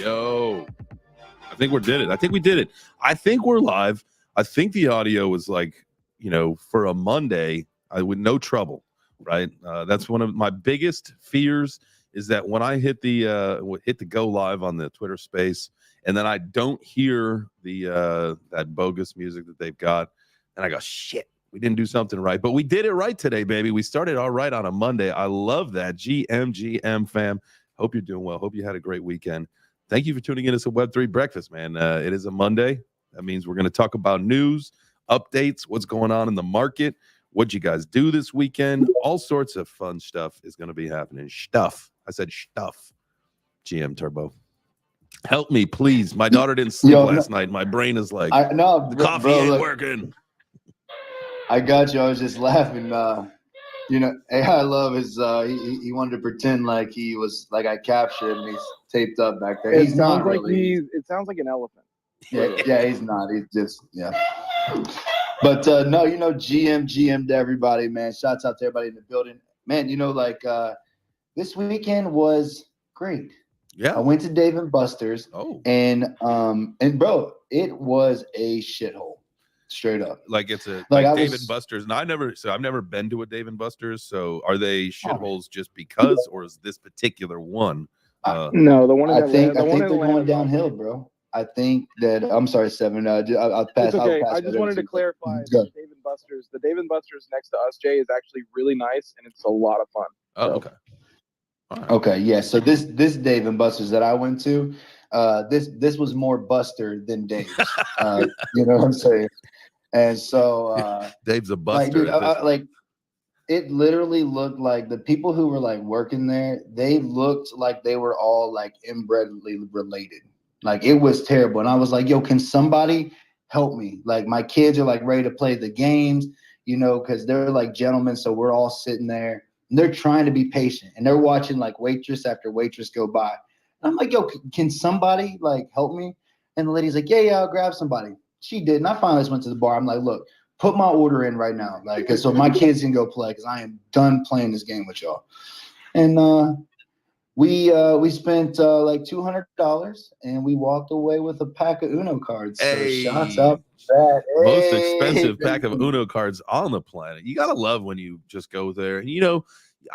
Yo, I think we did it. I think we did it. I think we're live. I think the audio was like, for a Monday, with no trouble, right? That's one of my biggest fears is that when I hit the go live on the Twitter space, and then I don't hear the that bogus music that they've got, and I go, shit, we didn't do something right. But we did it right today, baby. We started all right on a Monday. I love that. GM fam. Hope you're doing well. Hope you had a great weekend. Thank you for tuning in to Web3 Breakfast, man. It is a Monday. That means we're going to talk about news, updates, what's going on in the market, what you guys do this weekend. All sorts of fun stuff is going to be happening. Stuff. I said stuff. GM Turbo. Help me, please. My daughter didn't sleep last night. My brain is like, the coffee ain't working. I got you. I was just laughing. AI Love is he wanted to pretend like he was like I captured him. He's taped up back there. It sounds like an elephant. Yeah, he's not. He's just But no, GM to everybody, man. Shouts out to everybody in the building, man. This weekend was great. Yeah, I went to Dave and Buster's. And bro, it was a shithole. Straight up, it's a Dave and Buster's. And I've never been to a Dave and Buster's. So are they shitholes just because, or is this particular one? No, the one. I think they're going downhill, bro. I think that I'm sorry, Seven. I'll pass. It's okay. I just wanted to clarify. Dave and Buster's. The Dave and Buster's next to us, Jay, is actually really nice, and it's a lot of fun. Oh, okay. All right. Okay, yeah. So this Dave and Buster's that I went to, this was more Buster than Dave. You know what I'm saying? And so Dave's a buster. It literally looked like the people who were like working there, they looked like they were all like inbredly related. Like it was terrible. And I was like, yo, can somebody help me? Like my kids are like ready to play the games, because they're like gentlemen. So we're all sitting there and they're trying to be patient and they're watching like waitress after waitress go by. And I'm like, yo, can somebody like help me? And the lady's like, yeah, I'll grab somebody. She did, and I finally just went to the bar. I'm like, look, put my order in right now, so my kids can go play, because I am done playing this game with y'all. And we spent like $200, and we walked away with a pack of Uno cards. Hey, so shouts out to that. Most expensive pack of Uno cards on the planet. You gotta love when you just go there.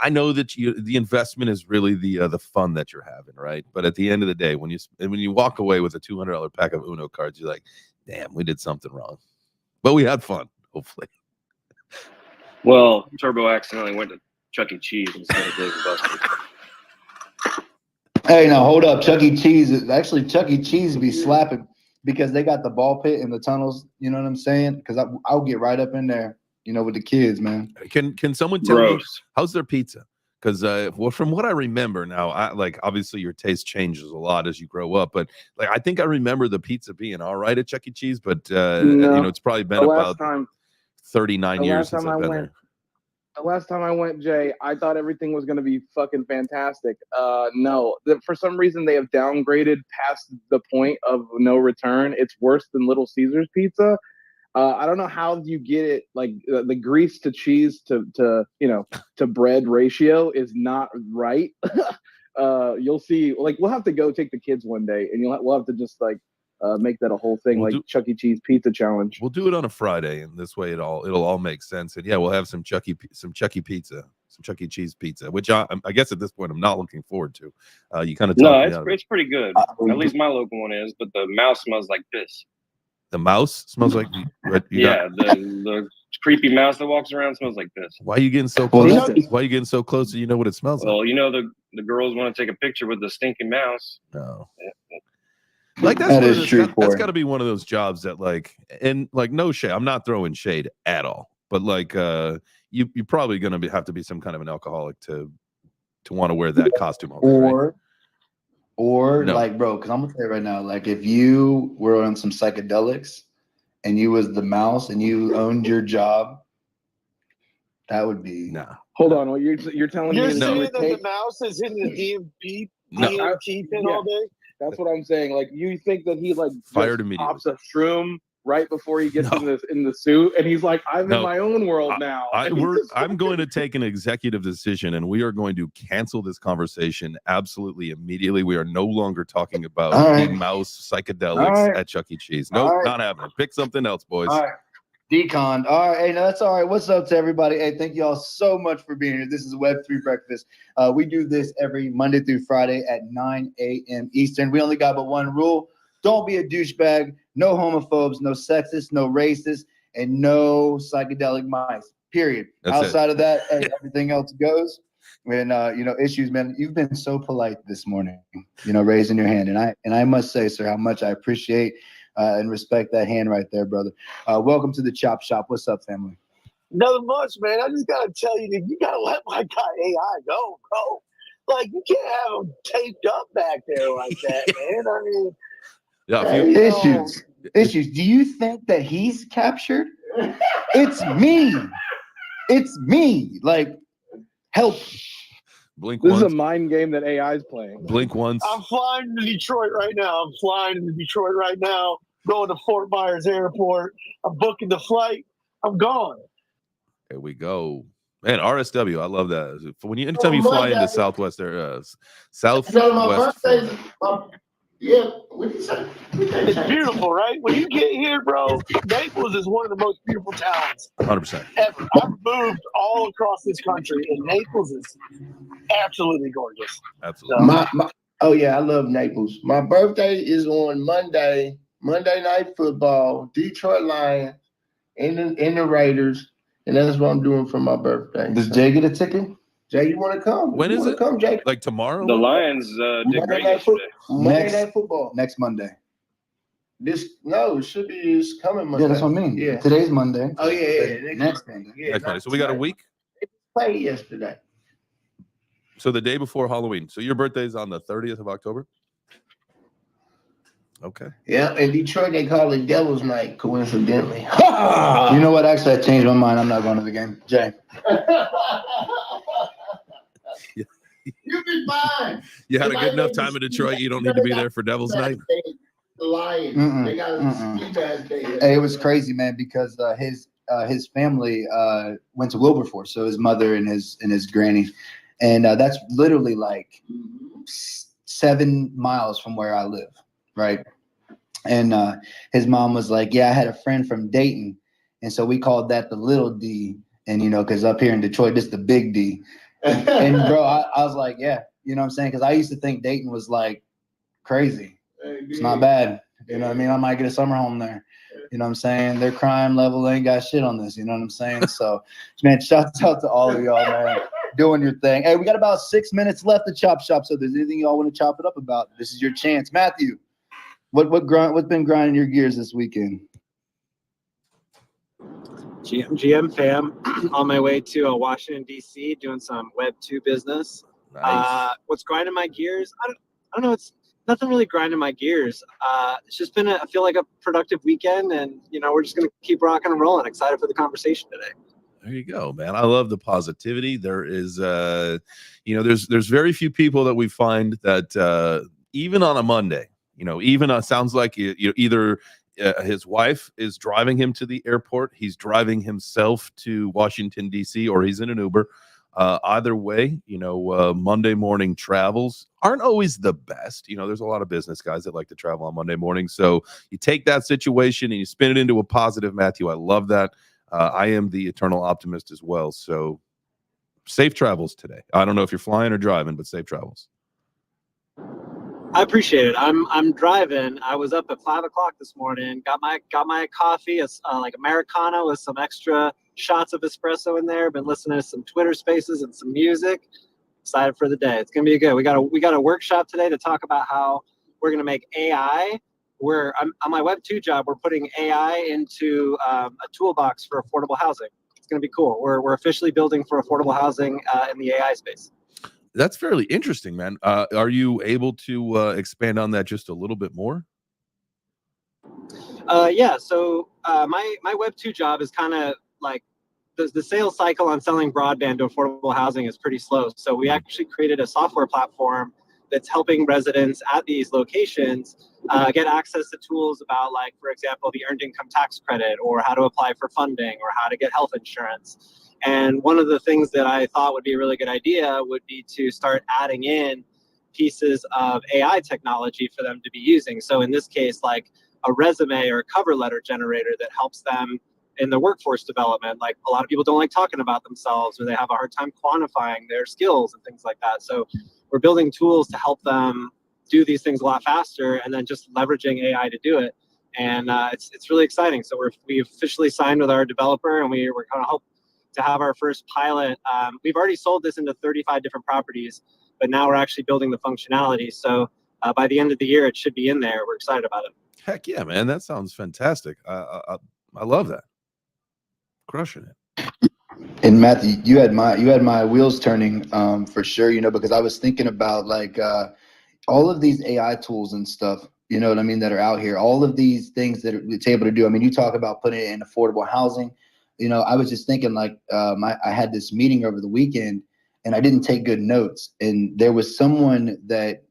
I know that the investment is really the fun that you're having, right? But at the end of the day, when you walk away with a $200 pack of Uno cards, you're like, damn, we did something wrong. But we had fun, hopefully. Well, Turbo accidentally went to Chuck E. Cheese instead of Dave and Buster's. Hey, now hold up. Chuck E. Cheese be slapping because they got the ball pit in the tunnels. You know what I'm saying? Because I'll get right up in there, with the kids, man. Can someone tell me how's their pizza? Because from what I remember now, obviously your taste changes a lot as you grow up, but I think I remember the pizza being all right at Chuck E. Cheese, but it's probably been about 39 years since I've been there. The last time I went, Jay, I thought everything was going to be fucking fantastic. No, for some reason they have downgraded past the point of no return. It's worse than Little Caesars pizza. I don't know how you get it, like the grease to cheese to bread ratio is not right. You'll see, we'll have to go take the kids one day, and we'll have to just make that a whole thing, Chuck E. Cheese pizza challenge. We'll do it on a Friday, and this way it'll all make sense. And yeah, we'll have some Chuck E. pizza, some Chuck E. Cheese pizza, which I guess at this point I'm not looking forward to. You kind of it's pretty good. At least my local one is, but the mouse smells like piss. The mouse smells like the creepy mouse that walks around smells like this. Why are you getting so close? Why are you getting so close? So you know what it smells like? Well, the girls want to take a picture with the stinking mouse. No, that is true. That's got to be one of those jobs that no shade. I'm not throwing shade at all, but you're probably going to have to be some kind of an alcoholic to want to wear that costume all day. Right? Or bro, because I'm gonna tell you right now, if you were on some psychedelics and you was the mouse and you owned your job, that would be Hold on, well, you're telling me saying that the mouse is in the DMT pin all day? That's what I'm saying. You think that he fired immediately, pops a shroom right before he gets No. in the suit, and he's like, "I'm No. in my own world now." And he just I'm going to take an executive decision, and we are going to cancel this conversation absolutely immediately. We are no longer talking about All right. mouse All psychedelics right. at Chuck E. Cheese. Nope, All right. not happening. Pick something else, boys. All right. Decon. All right. Hey, no, that's all right. What's up to everybody? Hey, thank you all so much for being here. This is Web3 Breakfast. We do this every Monday through Friday at 9 a.m. Eastern. We only got but one rule. Don't be a douchebag. No homophobes, no sexists, no racists, and no psychedelic mice. Period. That's Outside of that, hey, everything else goes. And issues, man. You've been so polite this morning. Raising your hand, and I must say, sir, how much I appreciate and respect that hand right there, brother. Welcome to the Chop Shop. What's up, family? Nothing much, man. I just gotta tell you that you gotta let my guy AI go, bro. Like you can't have him taped up back there like that, man. I mean, Yeah, issues. Do you think that he's captured? It's me. It's me. Like, help. blink this once. is a mind game that AI is playing. Blink once. I'm flying to Detroit right now. Going to Fort Myers Airport. I'm booking the flight. I'm gone. There we go. Man, RSW, I love that. Anytime you fly into Southwest or Southwest. Yeah, what did you say? It's beautiful, right? When you get here, bro, Naples is one of the most beautiful towns 100%. ever. I've moved all across this country, and Naples is absolutely gorgeous. Absolutely. Oh yeah, I love Naples. My birthday is on Monday Night Football, Detroit Lions, and the Raiders, and that's what I'm doing for my birthday. Does Jay get a ticket? Jay, you want to come? When is it? Come, Jay. Like tomorrow? The Lions did great yesterday. Monday Night Football. Next Monday. It should be this coming Monday. Yeah, that's what I mean. Yeah. Today's Monday. Oh yeah. Next Monday. Yeah, Next Monday. So we got a week. Played yesterday. So the day before Halloween. So your birthday is on the 30th of October? Okay. Yeah, in Detroit they call it Devil's Night, coincidentally. You know what? Actually, I changed my mind. I'm not going to the game. Jay. You'll be fine. You had a good enough time in Detroit. You don't need to be there for Devil's Night. The Lions. They got a ski mask day. Hey, it was crazy, man, because his family went to Wilberforce, so his mother and his granny, and that's literally like 7 miles from where I live, right? And his mom was like, "Yeah, I had a friend from Dayton, and so we called that the little D, and because up here in Detroit, this is the big D." And bro, I was like, "Yeah, you know what I'm saying?" Because I used to think Dayton was like crazy. It's not bad. You know what I mean? I might get a summer home there. You know what I'm saying? Their crime level ain't got shit on this. You know what I'm saying? So, man, shout out to all of y'all, man, doing your thing. Hey, we got about 6 minutes left to Chop Shop. So if there's anything y'all want to chop it up about, this is your chance. Matthew, what's been grinding your gears this weekend? GM fam, on my way to Washington, D.C., doing some Web2 business. Nice. What's grinding my gears? I don't know. It's nothing really grinding my gears. It's just been, I feel like, a productive weekend, and, we're just going to keep rocking and rolling. Excited for the conversation today. There you go, man. I love the positivity. There is, there's very few people that we find that even on a Monday, sounds like either his wife is driving him to the airport, he's driving himself to Washington, D.C., or he's in an Uber. Either way, Monday morning travels aren't always the best. There's a lot of business guys that like to travel on Monday morning. So you take that situation and you spin it into a positive, Matthew. I love that. I am the eternal optimist as well. So safe travels today. I don't know if you're flying or driving, but safe travels. I appreciate it. I'm driving. I was up at 5:00 this morning. Got my coffee, like Americano with some extra shots of espresso in there. Been listening to some Twitter Spaces and some music. Excited for the day. It's gonna be good. We got a workshop today to talk about how we're gonna make AI. On my Web2 job, we're putting AI into a toolbox for affordable housing. It's gonna be cool. We're officially building for affordable housing in the AI space. That's fairly interesting, man. Are you able to expand on that just a little bit more? Yeah. So my Web2 job is kind of like the sales cycle on selling broadband to affordable housing is pretty slow. So we actually created a software platform that's helping residents at these locations get access to tools about, like, for example, the earned income tax credit, or how to apply for funding, or how to get health insurance. And one of the things that I thought would be a really good idea would be to start adding in pieces of AI technology for them to be using. So in this case, like a resume or a cover letter generator that helps them in their workforce development. Like, a lot of people don't like talking about themselves, or they have a hard time quantifying their skills and things like that. So we're building tools to help them do these things a lot faster, and then just leveraging AI to do it. And it's really exciting. So we officially signed with our developer, and we're going to hope to have our first pilot. We've already sold this into 35 different properties, but now we're actually building the functionality. So by the end of the year, it should be in there. We're excited about it. Heck yeah, man. That sounds fantastic. I love that. Crushing it. And Matthew, you had my wheels turning for sure, you know, because I was thinking about like all of these AI tools and stuff, you know what I mean, that are out here, all of these things that it's able to do. I mean, you talk about putting it in affordable housing. You know, I was just thinking like I had this meeting over the weekend and I didn't take good notes. And there was someone that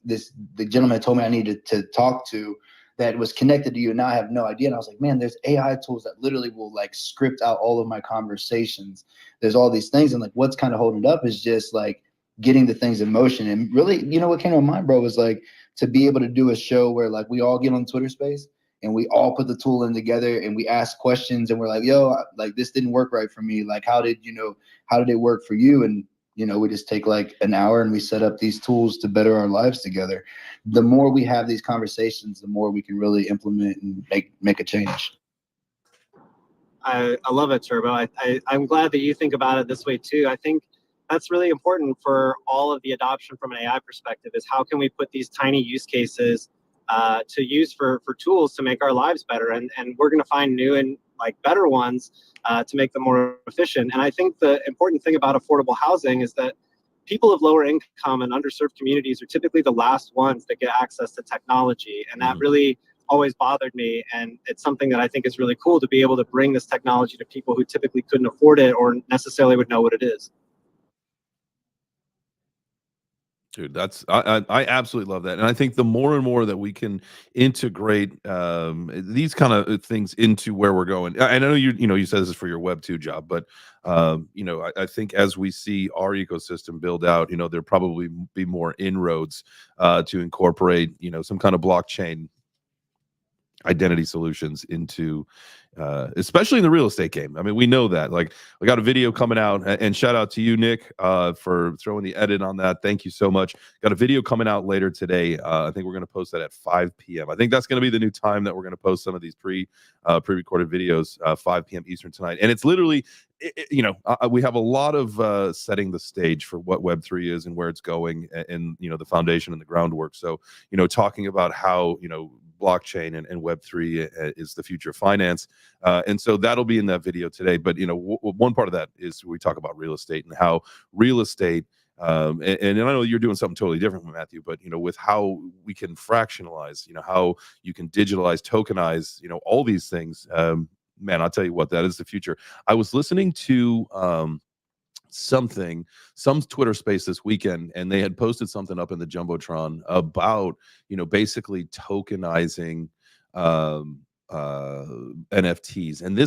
the gentleman told me I needed to talk to that was connected to you, and now I have no idea. And I was like, man, there's AI tools that literally will like script out all of my conversations. There's all these things, and like what's kind of holding it up is just like getting the things in motion. And really, you know, what came to mind, bro, was like to be able to do a show where like we all get on Twitter Space and we all put the tool in together and we ask questions and we're like, yo, like this didn't work right for me. Like, how did it work for you? And you know, we just take like an hour and we set up these tools to better our lives together. The more we have these conversations, the more we can really implement and make a change. I love it, Turbo. I'm glad that you think about it this way too. I think that's really important for all of the adoption from an AI perspective, is how can we put these tiny use cases to use for tools to make our lives better, and we're going to find new and like better ones to make them more efficient. And I think the important thing about affordable housing is that people of lower income and underserved communities are typically the last ones that get access to technology, and that really always bothered me. And it's something that I think is really cool to be able to bring this technology to people who typically couldn't afford it or necessarily would know what it is. Dude, I absolutely love that. And I think the more and more that we can integrate these kind of things into where we're going. I know you said this is for your Web2 job, but I think as we see our ecosystem build out, there'll probably be more inroads to incorporate, some kind of blockchain identity solutions into especially in the real estate game. I mean, we know that. Like, we got a video coming out, and shout out to you, Nick, for throwing the edit on that. Thank you so much. Got a video coming out later today. I think we're going to post that at 5 p.m. I think that's going to be the new time that we're going to post some of these pre-recorded videos, 5 p.m. Eastern tonight. And it's literally, we have a lot of setting the stage for what Web3 is and where it's going, and the foundation and the groundwork. So, talking about how, blockchain and Web3 is the future of finance. And so that'll be in that video today. But, one part of that is we talk about real estate and how real estate, and I know you're doing something totally different from Matthew, but, with how we can fractionalize, how you can digitalize, tokenize, all these things, man, I'll tell you what, that is the future. I was listening to, some Twitter space this weekend, and they had posted something up in the Jumbotron about basically tokenizing NFTs. And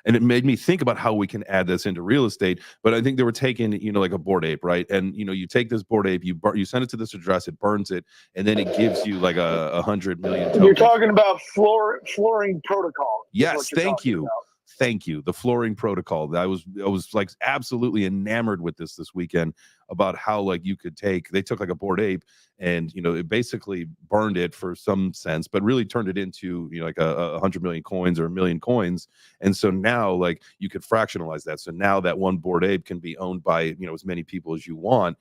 and it made me think about how we can add this into real estate. But I think they were taking like a Bored Ape, right? And you take this Bored Ape, you send it to this address, it burns it, and then it gives you like 100 million tokens. You're talking about flooring protocol. Yes, thank you. Thank you. The flooring protocol. I was like absolutely enamored with this weekend about how like they took like a Bored Ape and it basically burned it for some sense, but really turned it into like 100 million coins or 1 million coins. And so now like you could fractionalize that. So now that one Bored Ape can be owned by as many people as you want.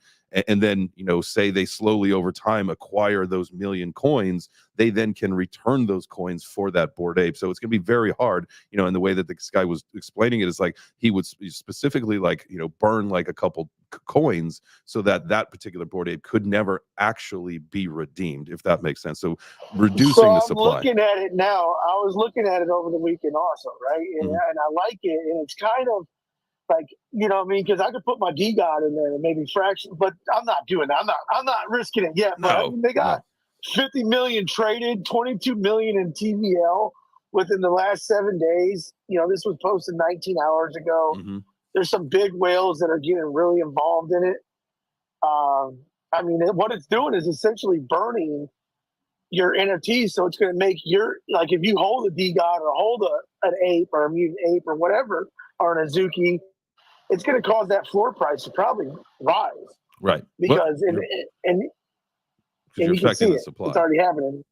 And then say they slowly over time acquire those 1 million coins, they then can return those coins for that Bored Ape. So it's going to be very hard, and the way that this guy was explaining it is like he would specifically like burn like a couple coins so that particular Bored Ape could never actually be redeemed, if that makes sense. So reducing the supply. I'm looking at it now. I was looking at it over the weekend also, right? And I like it, and it's kind of like, what I mean, because I could put my DGOD in there and maybe fraction, but I'm not doing that. I'm not risking it yet. But they got 50 million traded, 22 million in TVL within the last 7 days. You know, this was posted 19 hours ago. Mm-hmm. There's some big whales that are getting really involved in it. I mean, what it's doing is essentially burning your NFTs. So it's going to make your, like, if you hold a D-God or hold an ape or a mutant ape or whatever, or an Azuki, it's going to cause that floor price to probably rise. Right. Because, well, and you're you can affecting see the it. supply. It's already happening.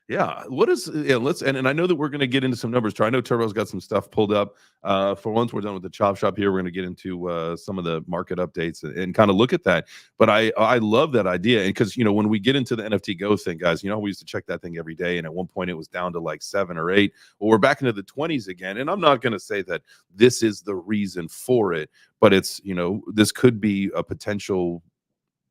Yeah. What is, let's, and I know that we're going to get into some numbers too. I know Turbo's got some stuff pulled up. For once we're done with the chop shop here, we're going to get into some of the market updates and kind of look at that. But I love that idea. And because, you know, when we get into the NFT Go thing, guys, you know, we used to check that thing every day. And at one point it was down to like 7 or 8. Well, we're back into the 20s again. And I'm not going to say that this is the reason for it, but it's, you know, this could be a potential,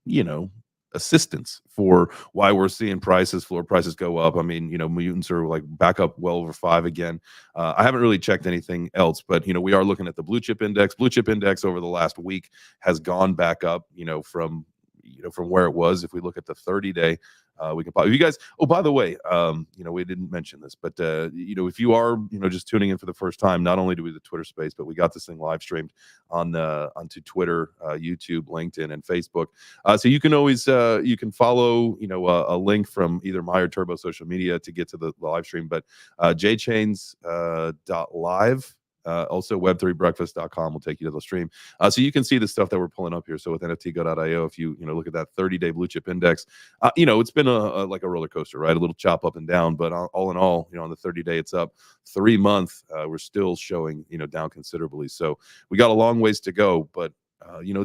you know, assistance for why we're seeing floor prices go up. I mean, you know, mutants are like back up well over 5 again. I haven't really checked anything else, but you know, we are looking at the blue chip index. Blue chip index over the last week has gone back up, from where it was. If we look at the 30-day, we can probably, you guys, oh, by the way, we didn't mention this, but if you are, just tuning in for the first time, not only do we do the Twitter space, but we got this thing live streamed onto Twitter, YouTube, LinkedIn, and Facebook. So you can always, you can follow, a link from either my or Turbo social media to get to the live stream, but jchains.live. Also, web3breakfast.com will take you to the stream. So you can see the stuff that we're pulling up here. So with NFTgo.io, if you look at that 30-day blue chip index, it's been like a roller coaster, right? A little chop up and down, but all in all, on the 30-day, it's up. 3 month, we're still showing, down considerably. So we got a long ways to go, but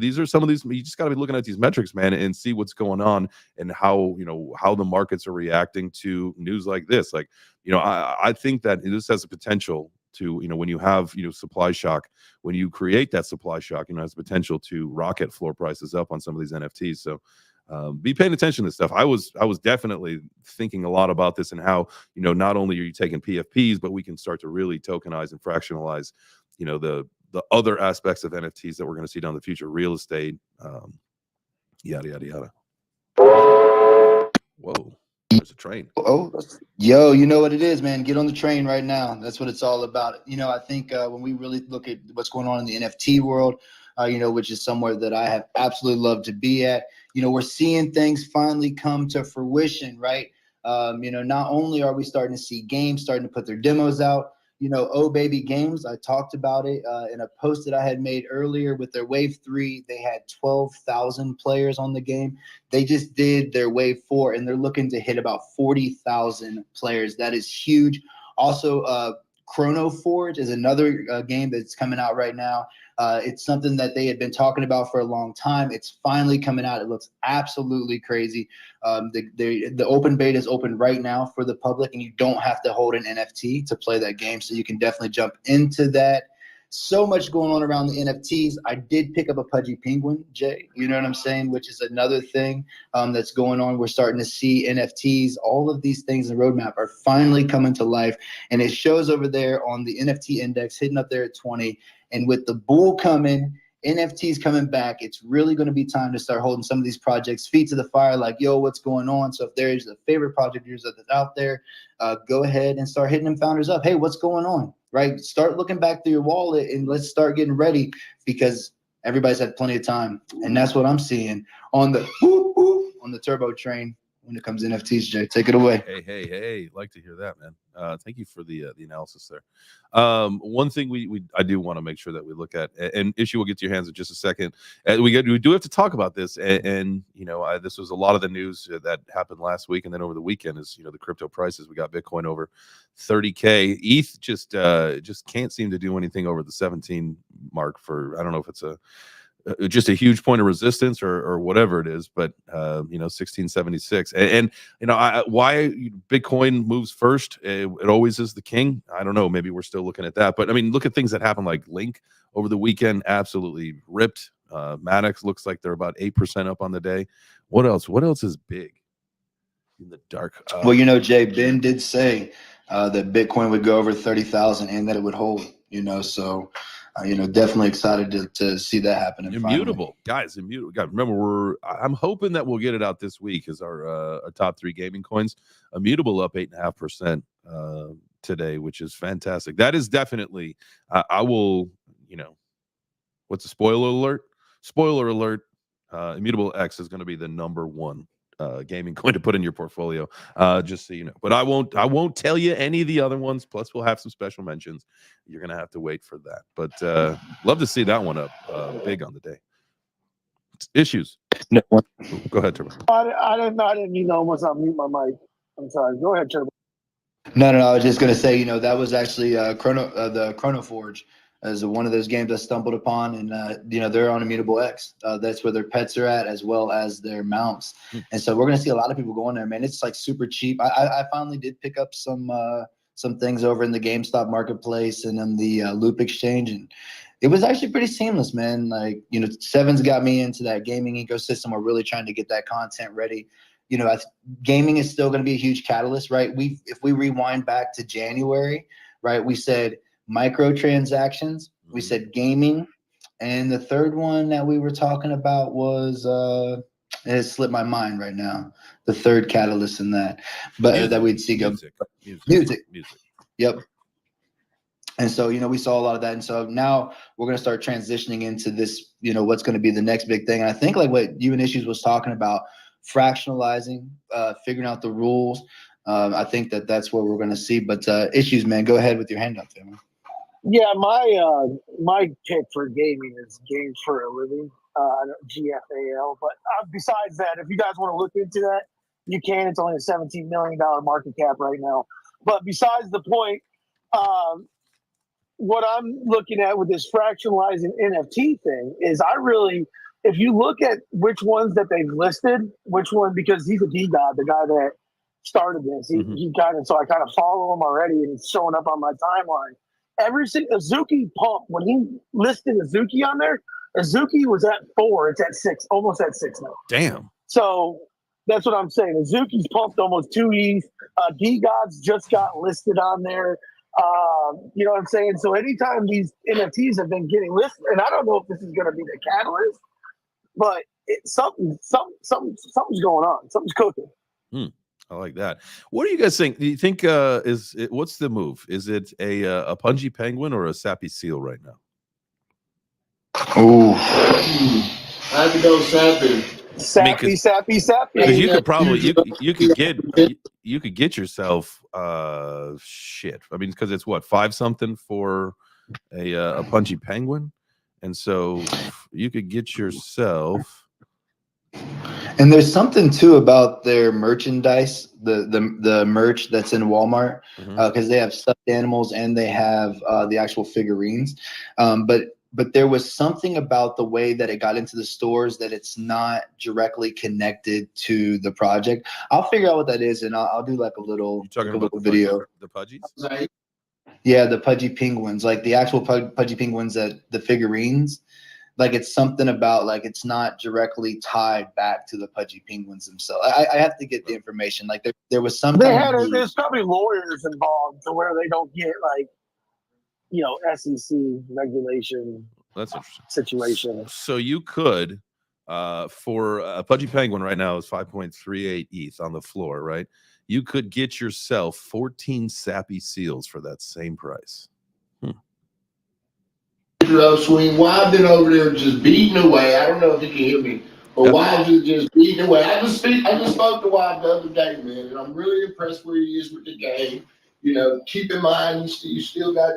these are some of these, you just got to be looking at these metrics, man, and see what's going on and how the markets are reacting to news like this. Like, I think that this has a potential to, when you have, supply shock, when you create that supply shock, has potential to rocket floor prices up on some of these NFTs. So be paying attention to this stuff. I was definitely thinking a lot about this and how, not only are you taking PFPs, but we can start to really tokenize and fractionalize, the other aspects of NFTs that we're going to see down the future, real estate, yada, yada, yada. Whoa. There's a train. Oh, yo, you know what it is, man. Get on the train right now. That's what it's all about. I think when we really look at what's going on in the NFT world, which is somewhere that I have absolutely loved to be at, we're seeing things finally come to fruition, right? Not only are we starting to see games starting to put their demos out, Oh Baby Games, I talked about it in a post that I had made earlier with their Wave 3. They had 12,000 players on the game. They just did their Wave 4, and they're looking to hit about 40,000 players. That is huge. Also, Chrono Forge is another game that's coming out right now. It's something that they had been talking about for a long time. It's finally coming out. It looks absolutely crazy. The open beta is open right now for the public, and you don't have to hold an NFT to play that game. So you can definitely jump into that. So much going on around the NFTs. I did pick up a Pudgy Penguin, Jay. You know what I'm saying? Which is another thing that's going on. We're starting to see NFTs. All of these things in the roadmap are finally coming to life. And it shows over there on the NFT index, hitting up there at 20. And with the bull coming, NFTs coming back, it's really going to be time to start holding some of these projects feet to the fire, like, yo, what's going on? So if there's a favorite project of yours that's out there, go ahead and start hitting them founders up. Hey, what's going on? Right? Start looking back through your wallet and let's start getting ready, because everybody's had plenty of time. And that's what I'm seeing on the turbo train when it comes to NFTs. Jay, take it away. Hey, like to hear that, man. Thank you for the analysis there. One thing I do want to make sure that we look at, and Issue will get to your hands in just a second. We do have to talk about this, and this was a lot of the news that happened last week, and then over the weekend is the crypto prices. We got Bitcoin over 30K. ETH just can't seem to do anything over the 17 mark for, I don't know if it's just a huge point of resistance or whatever it is, but 1676 and why Bitcoin moves first, it always is the king. I don't know, maybe we're still looking at that, but I mean, look at things that happen like Link over the weekend, absolutely ripped. Maddox looks like they're about 8% up on the day. What else is big in the dark? Well, Jay, Ben did say that Bitcoin would go over 30,000 and that it would hold, so definitely excited to see that happen. Immutable, guys, immutable. God, remember, I'm hoping that we'll get it out this week as our top 3 gaming coins. Immutable up 8.5% today, which is fantastic. That is definitely. I will, what's the spoiler alert? Spoiler alert. Immutable X is going to be the number 1 gaming coin to put in your portfolio, just so you know. But I won't tell you any of the other ones. Plus, we'll have some special mentions. You're gonna have to wait for that. But love to see that one up big on the day. Issues. No. Go ahead, Turbo. I didn't almost unmute my mic. I'm sorry. Go ahead, Turbo. No, I was just gonna say, that was actually the Chrono Forge as one of those games I stumbled upon, and they're on Immutable X. That's where their pets are at, as well as their mounts. And so we're gonna see a lot of people going there, man. It's like super cheap. I finally did pick up some things over in the GameStop marketplace and in the Loop Exchange, and it was actually pretty seamless, man. Like, Seven's got me into that gaming ecosystem. We're really trying to get that content ready. Gaming is still going to be a huge catalyst, right? If we rewind back to January, right, we said microtransactions, we said gaming, and the third one that we were talking about was it has slipped my mind right now. The third catalyst in that, but music, that we'd see go music. Yep. And so, we saw a lot of that. And so now we're going to start transitioning into this, what's going to be the next big thing. And I think like what you and Issues was talking about, fractionalizing, figuring out the rules. I think that's what we're going to see. But Issues, man, go ahead with your hand up there, man. Yeah, my pick for gaming is Games for a Living, GFAL. But besides that, if you guys want to look into that, you can. It's only a $17 million market cap right now. But besides the point, what I'm looking at with this fractionalizing NFT thing is if you look at which ones that they've listed, because he's a D-God, the guy that started this, so I kind of follow him already, and it's showing up on my timeline. Every single Azuki pump, when he listed Azuki on there, Azuki was at 4, it's at 6, almost at 6 now. Damn. So that's what I'm saying. Azuki's pumped almost 2 ETH. D-Gods just got listed on there. You know what I'm saying? So anytime these NFTs have been getting listed, and I don't know if this is going to be the catalyst, but something's going on. Something's cooking. I like that. What do you guys think? Do you think what's the move? Is it a pungy penguin or a sappy seal right now? Oh, I have to go sappy. Sappy. Because you could probably you could get yourself shit. I mean, because it's what, 5 something for a punchy penguin, and so you could get yourself. And there's something too about their merchandise, the merch that's in Walmart, because they have stuffed animals and they have the actual figurines. But there was something about the way that it got into the stores that it's not directly connected to the project. I'll figure out what that is, and I'll do like a little video. The pudgies? Right. Yeah, the pudgy penguins, like the actual pudgy penguins, that the figurines. Like it's something about like it's not directly tied back to the pudgy penguins themselves. I have to get the information. Like there was something. There's probably lawyers involved to where they don't get like, SEC regulation. That's interesting Situation. So you could, for a pudgy penguin right now is 5.38 ETH on the floor, right? You could get yourself 14 sappy seals for that same price. Swing. Well, I've been over there just beating away. I don't know if you can hear me, but Wild is just beating away. I just spoke to Wild the other day, man, and I'm really impressed where he is with the game. Keep in mind you still got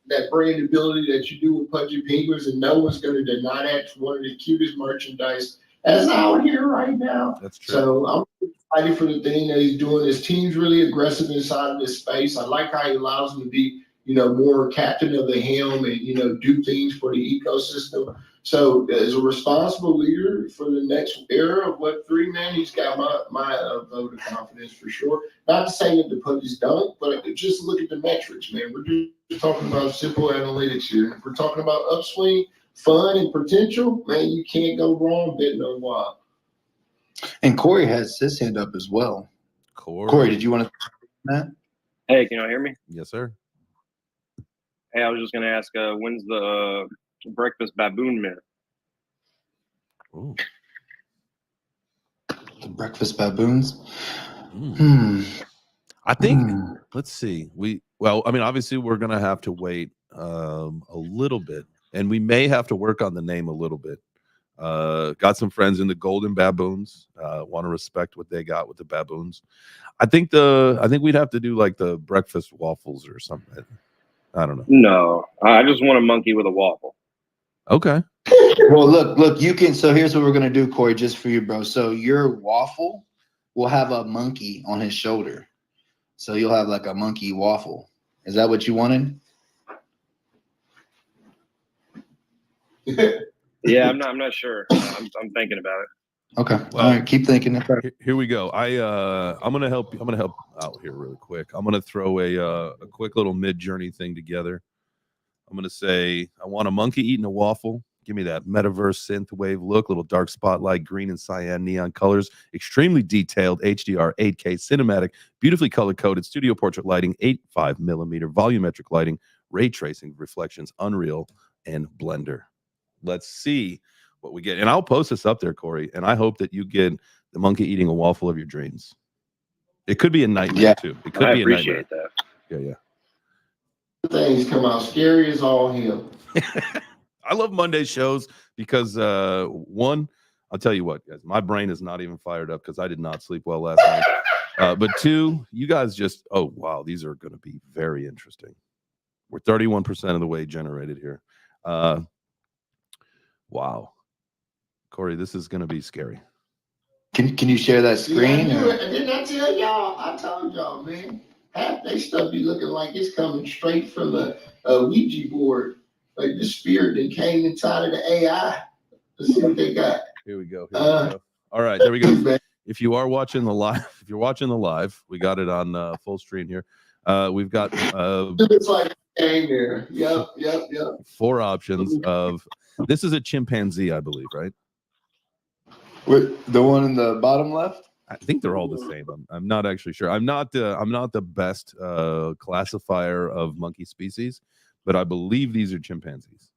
that brand ability that you do with Pudgy Penguins, and no one's going to deny that. It's one of the cutest merchandise that's out here right now. That's true. So I'm excited for the thing that he's doing. His team's really aggressive inside of this space. I like how he allows them to be more captain of the helm and, do things for the ecosystem. So as a responsible leader for the next era of Web3, man, he's got my vote of confidence for sure. Not to say that the pudgies don't, but just look at the metrics, man. We're just talking about simple analytics here. If we're talking about upswing, fun, and potential, man, you can't go wrong betting on Wild. And Corey has his hand up as well. Corey, did you want to that? Hey, can you hear me? Yes, sir. Hey, I was just gonna ask, when's the breakfast baboon man? Ooh. The breakfast baboons. Mm. I think. Hmm. Let's see. I mean, obviously, we're gonna have to wait a little bit, and we may have to work on the name a little bit. Got some friends in the Golden Baboons. Want to respect what they got with the baboons. I think we'd have to do like the breakfast waffles or something. I don't know. No, I just want a monkey with a waffle. Okay. Well, look, you can. So here's what we're gonna do, Corey, just for you, bro. So your waffle will have a monkey on his shoulder. So you'll have like a monkey waffle. Is that what you wanted? Yeah, I'm not sure. I'm thinking about it. Okay. Well, all right. Keep thinking. Here we go. I'm gonna help out here really quick. I'm gonna throw a quick little mid-journey thing together. I'm gonna say I want a monkey eating a waffle. Give me that metaverse synth wave look, little dark spotlight, green and cyan neon colors, extremely detailed HDR 8K cinematic, beautifully color coded studio portrait lighting, 8.5 millimeter volumetric lighting, ray tracing, reflections, Unreal, and Blender. Let's see what we get. And I'll post this up there, Corey, and I hope that you get the monkey eating a waffle of your dreams. It could be a nightmare too. It could I be a nightmare. appreciate that. Yeah. Things come out scary as all hell. I love Monday shows because one, I'll tell you what, guys, my brain is not even fired up because I did not sleep well last night. But two, you guys just, oh wow, these are going to be very interesting. We're 31% of the way generated here. Wow, Corey, this is going to be scary. Can you share that screen? Didn't I tell y'all? I told y'all, man. Half they stuff be looking like it's coming straight from a Ouija board. Like the spirit that came inside of the AI. Let's see what they got. Here we go. All right, there we go. If you are watching the live, we got it on full screen here. We've got it's like game there. Yep. 4 options of this is a chimpanzee, I believe, right? The one in the bottom left? I think they're all the same. I'm not actually sure. I'm not the best classifier of monkey species, but I believe these are chimpanzees.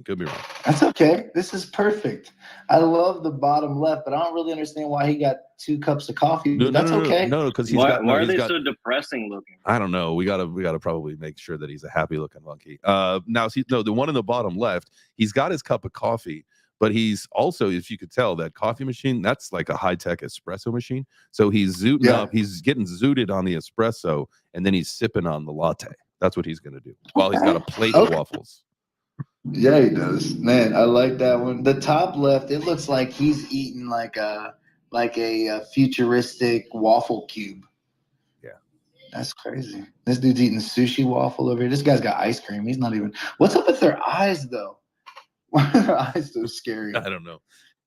Could be wrong. That's okay. This is perfect. I love the bottom left, but I don't really understand why he got 2 cups of coffee. But that's okay. No, because why are they so depressing looking? I don't know. We gotta probably make sure that he's a happy looking monkey. Now, the one in the bottom left, he's got his cup of coffee, but he's also, if you could tell, that coffee machine, that's like a high-tech espresso machine. So he's zooting up, he's getting zooted on the espresso, and then he's sipping on the latte. That's what he's gonna do while he's got a plate of waffles. Yeah, he does. Man, I like that one. The top left, it looks like he's eating like a futuristic waffle cube. Yeah. That's crazy. This dude's eating sushi waffle over here. This guy's got ice cream. He's not even. What's up with their eyes, though? Why are their eyes so scary? I don't know.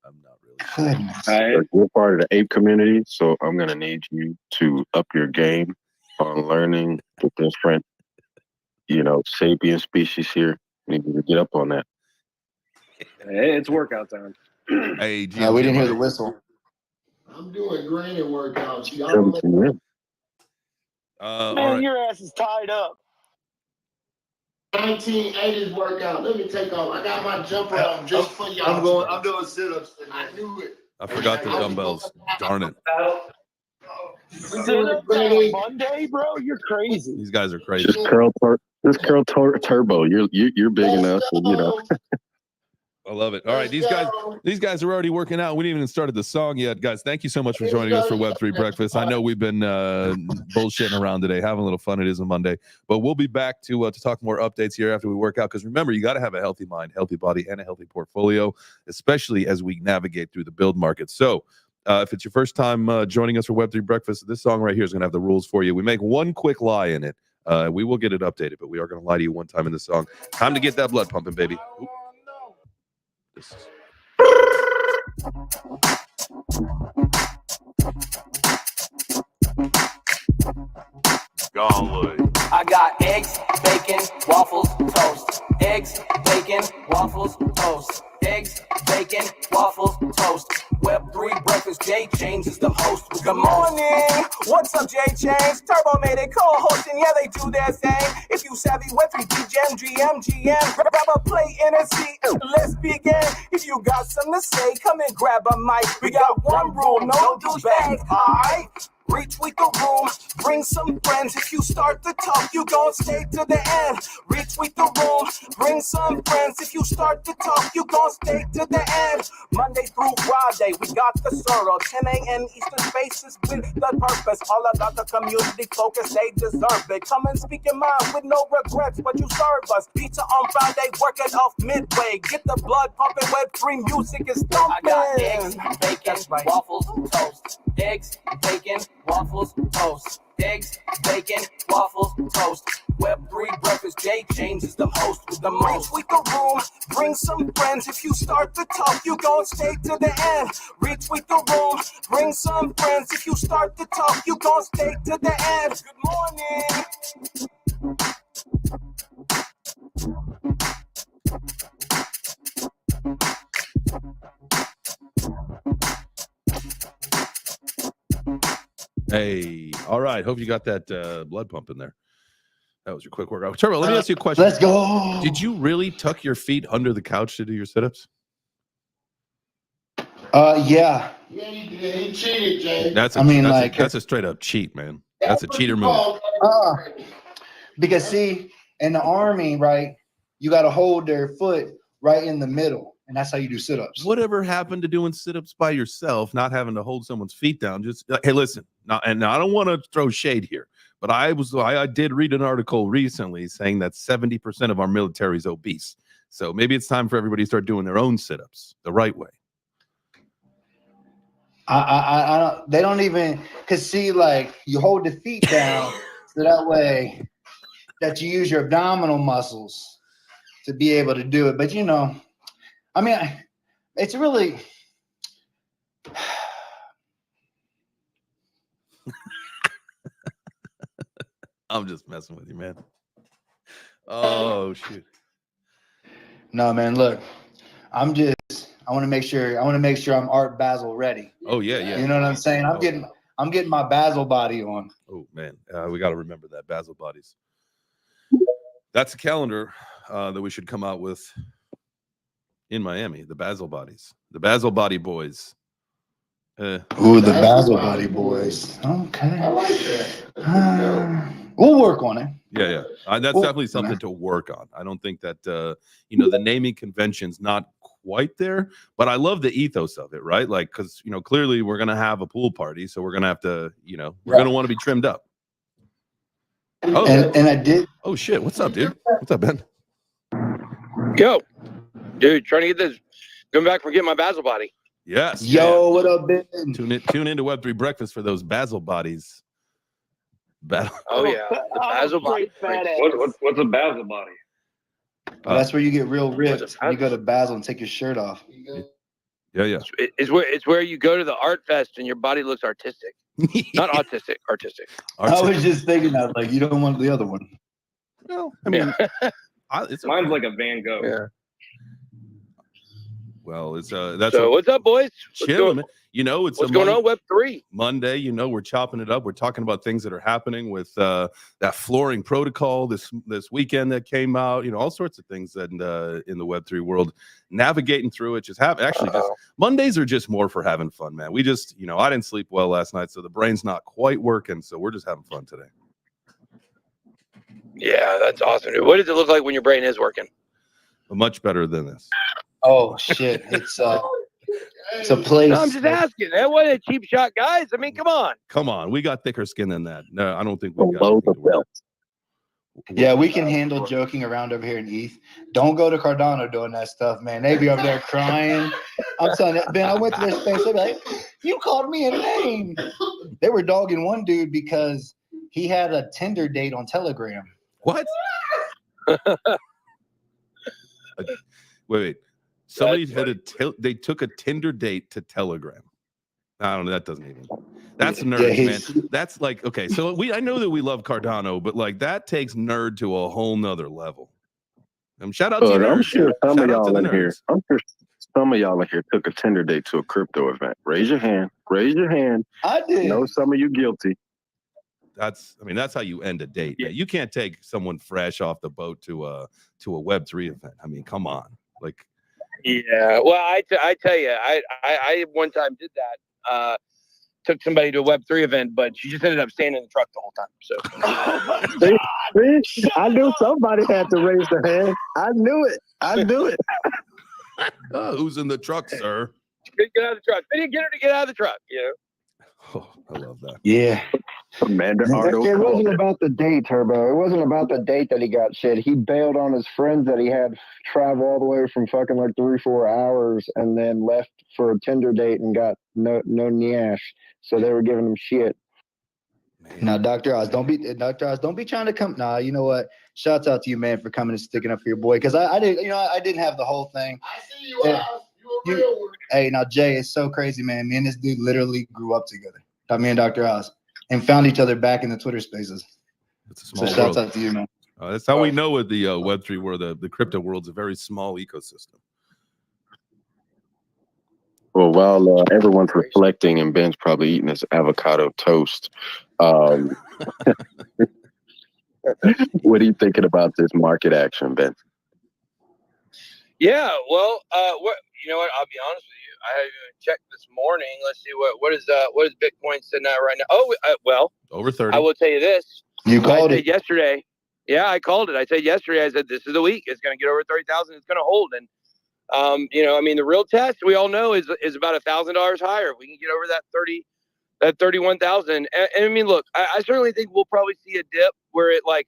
I'm not really. Goodness. We're part of the ape community, so I'm going to need you to up your game on learning the different, sapien species here. We need to get up on that. Hey, it's workout time. Hey, we didn't hear the whistle. I'm doing granny workouts. Man, all right. Your ass is tied up. 1980s workout. Let me take off. I got my jumper on just for y'all. I'm doing sit-ups. I knew it. I forgot the dumbbells. Darn it. Sit-ups on Monday, bro? You're crazy. These guys are crazy. This curl turbo. You're big enough. I love it. All right, these guys are already working out. We didn't even started the song yet, guys. Thank you so much for joining us for Web3 Breakfast. I know we've been bullshitting around today, having a little fun. It is a Monday, but we'll be back to talk more updates here after we work out. Because remember, you got to have a healthy mind, healthy body, and a healthy portfolio, especially as we navigate through the build market. So, if it's your first time joining us for Web3 Breakfast, this song right here is going to have the rules for you. We make one quick lie in it. We will get it updated, but we are going to lie to you one time in the song. Time to get that blood pumping, baby. Oop. Golly. I got eggs, bacon, waffles, toast. Eggs, bacon, waffles, toast. Eggs, bacon, waffles, toast. Web3 breakfast. Jay James is the host. Good morning. What's up, Jay James? Turbo made it co-hosting. Yeah, they do their thing. If you savvy Web3 GM, grab a plate and a seat. Let's begin. If you got something to say, come and grab a mic. We got one rule, no douchebags. Alright. Retweet the room, bring some friends. If you start to talk, you gon' stay to the end. Retweet the room, bring some friends. If you start to talk, you gon' stay to the end. Monday through Friday, we got the Soro, 10 a.m. Eastern Spaces with the purpose. All about the community focus, they deserve it. Come and speak your mind with no regrets, but you serve us. Pizza on Friday, working off midway. Get the blood pumping, Web3 music is thumping. I got eggs, bacon, waffles, toast. Eggs, bacon, waffles, toast. Eggs, bacon, waffles, toast. Web3 Breakfast, Jay James is the host with the most. Retweet the room, bring some friends. If you start to talk, you gon' stay to the end. Retweet the room, bring some friends. If you start to talk, you gon' stay to the end. Good morning. Hey, all right. Hope you got that blood pump in there. That was your quick workout. Turbo, let me ask you a question. Let's go. Did you really tuck your feet under the couch to do your sit-ups? Yeah. Yeah, he cheated, Jay. That's a straight up cheat, man. That's a cheater move. Because see, in the Army, right, you got to hold their foot right in the middle, and that's how you do sit-ups. Whatever happened to doing sit-ups by yourself, not having to hold someone's feet down? Just hey, listen. Now, and I don't want to throw shade here, but I did read an article recently saying that 70% of our military is obese. So maybe it's time for everybody to start doing their own sit-ups the right way. I don't. They don't even. Cause see, like you hold the feet down, so that way that you use your abdominal muscles to be able to do it. But you know, I mean, it's really. I'm just messing with you, man. Oh shoot. No, man. Look, I want to make sure. I'm Art Basel ready. Oh yeah. You know what I'm saying? I'm getting my Basel body on. Oh man, we got to remember that Basel bodies. That's a calendar that we should come out with in Miami. The Basel bodies, the Basel body boys. The Basel body boys. Okay. I like that. We'll work on it. Yeah. That's definitely something to work on. I don't think that the naming convention's not quite there, but I love the ethos of it, right? Like, because clearly we're gonna have a pool party, so we're gonna have to, we're gonna want to be trimmed up. Oh, and I did. Oh shit! What's up, dude? What's up, Ben? Yo, dude, trying to get this. Coming back from getting my Basel body. Yes. Yo, what up, Ben? Tune into Web3 Breakfast for those Basel bodies. Oh yeah, the Basel body. What's a Basel body? That's where you get real ripped. You go to Basel and take your shirt off. Yeah. It's where you go to the art fest and your body looks artistic. Not autistic, artistic. I was just thinking that, like, you don't want the other one. No, I mean, mine's like a Van Gogh. Yeah. Well, it's what's up, boys? Chilling. It's what's going on, Web3 Monday. We're chopping it up. We're talking about things that are happening with that flooring protocol this weekend that came out. All sorts of things that in the Web3 world, navigating through it. Just Mondays are just more for having fun, man. We just I didn't sleep well last night, so the brain's not quite working. So we're just having fun today. Yeah, that's awesome, dude. What does it look like when your brain is working? Much better than this. Oh shit! It's a place. No, I'm just asking. That wasn't a cheap shot, guys. I mean, come on. We got thicker skin than that. No, I don't think we got. Yeah, we can handle joking around over here in ETH. Don't go to Cardano doing that stuff, man. They be over there crying. I'm telling you, Ben, I went to their space. They'd be like, "You called me a name." They were dogging one dude because he had a Tinder date on Telegram. What? Wait. Somebody they took a Tinder date to Telegram. I don't know. That doesn't even. That's nerd, man. That's like, okay. So I know that we love Cardano, but like that takes nerd to a whole nother level. Shout out to you, I'm nerds. sure some of y'all in here. some of y'all in here took a Tinder date to a crypto event. Raise your hand. Raise your hand. I did. I know some of you guilty. That's how you end a date. Man. You can't take someone fresh off the boat to a Web3 event. I mean, come on. Like, Yeah. Well, I tell you, I one time did that. Took somebody to a Web3 event, but she just ended up staying in the truck the whole time. So I knew somebody had to raise their hand. I knew it. Who's in the truck, sir? Get out of the truck. They didn't get her to get out of the truck. You know. Oh, I love that. Yeah. Commander It Ardo. wasn't about the date, Turbo. It wasn't about the date that he got shit. He bailed on his friends that he had travel all the way from fucking like 3-4 hours and then left for a Tinder date and got no nyash. So they were giving him shit. Now, Dr. Oz, don't be trying to come. Nah, you know what? Shouts out to you, man, for coming and sticking up for your boy. Because I didn't have the whole thing. I see you, Oz. You a real one. Hey, now Jay, it's so crazy, man. Me and this dude literally grew up together. Me and Dr. Oz, and found each other back in the Twitter spaces. It's a small So world. shouts out to you, man. That's how we know with the Web3 world, the crypto world's a very small ecosystem. Well, while everyone's reflecting and Ben's probably eating his avocado toast, what are you thinking about this market action, Ben? Yeah. Well, you know what? I'll be honest with you. I haven't even checked this morning. Let's see what is Bitcoin sitting at right now. Oh, well, over 30. I will tell you this. You called it yesterday. Yeah, I called it. I said yesterday. I said this is the week. It's going to get over 30,000. It's going to hold. And the real test we all know is about $1,000 higher. If we can get over that 31,000. And I mean, look, I certainly think we'll probably see a dip where it like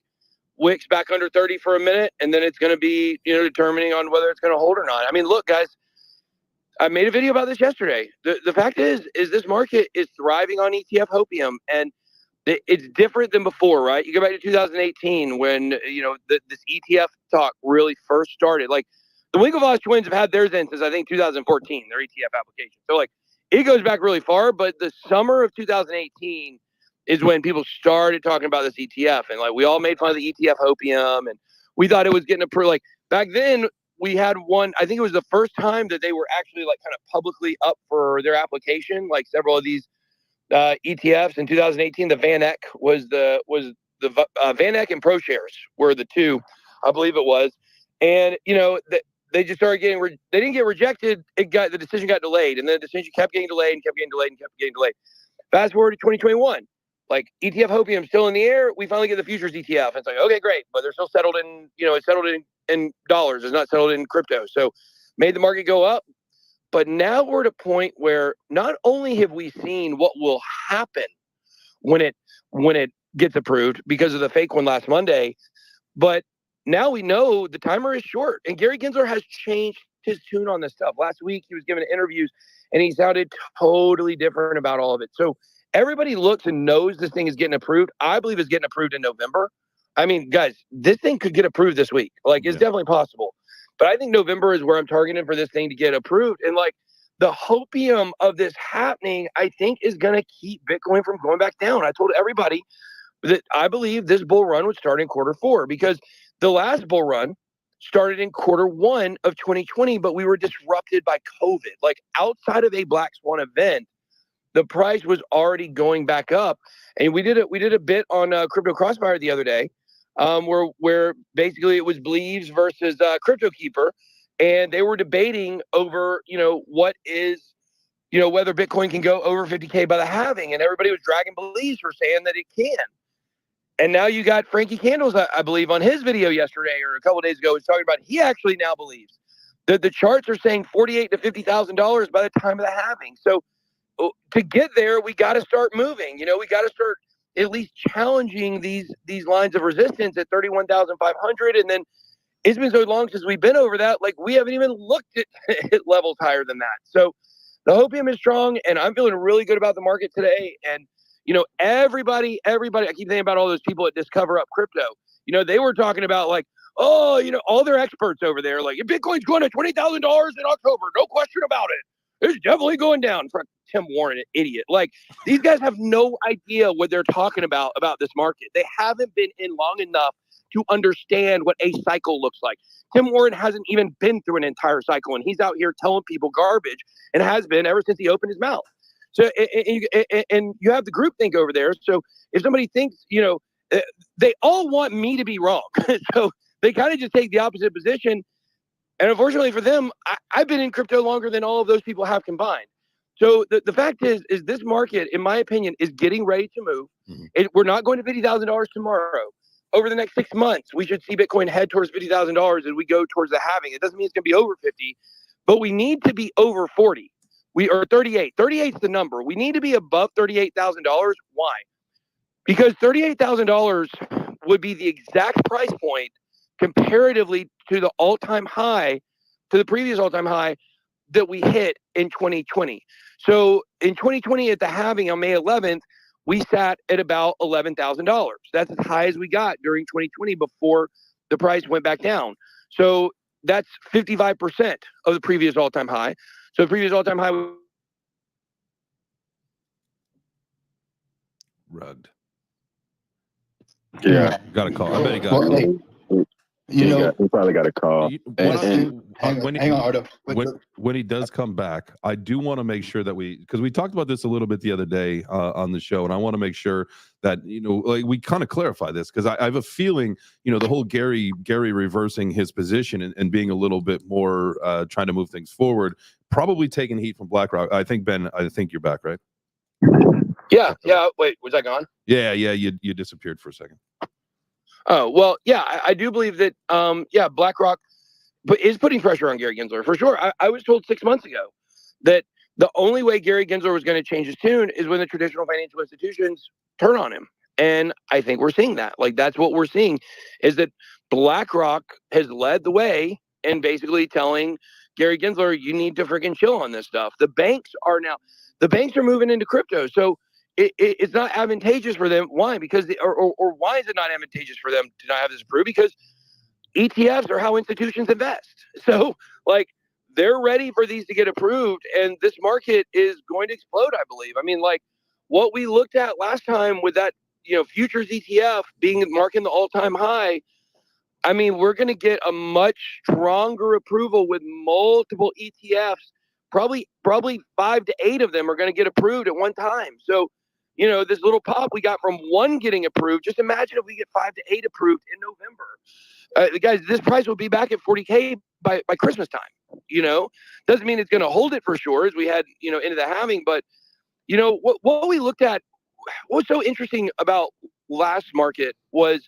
wicks back under 30 for a minute, and then it's going to be determining on whether it's going to hold or not. I mean, look, guys. I made a video about this yesterday. The fact is this market is thriving on ETF hopium, and it's different than before, right? You go back to 2018 when this ETF talk really first started. Like the Winklevoss twins have had theirs in since I think 2014, their ETF application. So like it goes back really far, but the summer of 2018 is when people started talking about this ETF, and like we all made fun of the ETF hopium, and we thought it was getting approved. Like back then. We had one, I think it was the first time that they were actually like kind of publicly up for their application, like several of these ETFs in 2018. The Van Eck was the Van Eck and ProShares were the two, I believe it was. And, they just started they didn't get rejected. The decision got delayed, and then the decision kept getting delayed and kept getting delayed and kept getting delayed. Fast forward to 2021, like ETF hopium still in the air. We finally get the futures ETF. And it's like, okay, great. But they're still settled in, it's settled in dollars. It's not settled in crypto. So made the market go up. But now we're at a point where not only have we seen what will happen when it gets approved because of the fake one last Monday, but now we know the timer is short. And Gary Gensler has changed his tune on this stuff. Last week he was giving interviews and he sounded totally different about all of it. So everybody looks and knows this thing is getting approved. I believe it's getting approved in November. I mean, guys, this thing could get approved this week. Like, it's definitely possible. But I think November is where I'm targeting for this thing to get approved. And, like, the hopium of this happening, I think, is going to keep Bitcoin from going back down. I told everybody that I believe this bull run would start in Q4 because the last bull run started in Q1 of 2020, but we were disrupted by COVID. Like, outside of a Black Swan event, the price was already going back up. And we did a bit on Crypto Crossfire the other day. Where basically it was Believes versus Crypto Keeper, and they were debating over what is whether Bitcoin can go over 50K by the halving, and everybody was dragging Believes for saying that it can. And now you got Frankie Candles, I believe, on his video yesterday or a couple of days ago, was talking about he actually now believes that the charts are saying $48,000 to $50,000 by the time of the halving. So to get there, we got to start moving. We got to start at least challenging these lines of resistance at 31,500. And then it's been so long since we've been over that, like we haven't even looked at levels higher than that. So the hopium is strong, and I'm feeling really good about the market today. And, everybody, I keep thinking about all those people that Discover Up Crypto. They were talking about like, all their experts over there, like Bitcoin's going to $20,000 in October. No question about it. It's definitely going down. For Tim Warren, an idiot. Like, these guys have no idea what they're talking about this market. They haven't been in long enough to understand what a cycle looks like. Tim Warren hasn't even been through an entire cycle, and he's out here telling people garbage, and has been ever since he opened his mouth. So, and you have the groupthink over there. So if somebody thinks, they all want me to be wrong. So they kind of just take the opposite position. And unfortunately for them, I've been in crypto longer than all of those people have combined. So the fact is this market, in my opinion, is getting ready to move. Mm-hmm. We're not going to $50,000 tomorrow. Over the next 6 months, we should see Bitcoin head towards $50,000 as we go towards the halving. It doesn't mean it's going to be over 50, but we need to be over 40. We are 38. 38 is the number. We need to be above $38,000. Why? Because $38,000 would be the exact price point comparatively to the all-time high, to the previous all-time high that we hit in 2020. So in 2020 at the halving on May 11th, we sat at about $11,000. That's as high as we got during 2020 before the price went back down. So that's 55% of the previous all-time high. So the previous all-time high. Rugged. Yeah. Got a call. I bet he got a call. He probably got a call. Hang on, Ardo. When he does come back, I do want to make sure that because we talked about this a little bit the other day on the show, and I want to make sure that we kind of clarify this, because I have a feeling the whole Gary reversing his position and being a little bit more trying to move things forward, probably taking heat from BlackRock. I think Ben, you're back, right? Yeah. Wait, was I gone? Yeah. You disappeared for a second. Oh, well, yeah, I do believe that, BlackRock is putting pressure on Gary Gensler, for sure. I was told 6 months ago that the only way Gary Gensler was going to change his tune is when the traditional financial institutions turn on him. And I think we're seeing that. Like, that's what we're seeing, is that BlackRock has led the way and basically telling Gary Gensler, you need to freaking chill on this stuff. The banks are moving into crypto. So it's not advantageous for them. Why? Because or why is it not advantageous for them to not have this approved? Because ETFs are how institutions invest. So they're ready for these to get approved, and this market is going to explode, I believe. I mean, what we looked at last time with that, futures ETF marking the all-time high. I mean, we're going to get a much stronger approval with multiple ETFs. Probably 5 to 8 of them are going to get approved at one time. So, this little pop we got from one getting approved, just imagine if we get 5 to 8 approved in November. Guys, this price will be back at 40K by Christmas time. Doesn't mean it's going to hold it for sure, as we had, into the halving. But, what we looked at, what's so interesting about last market was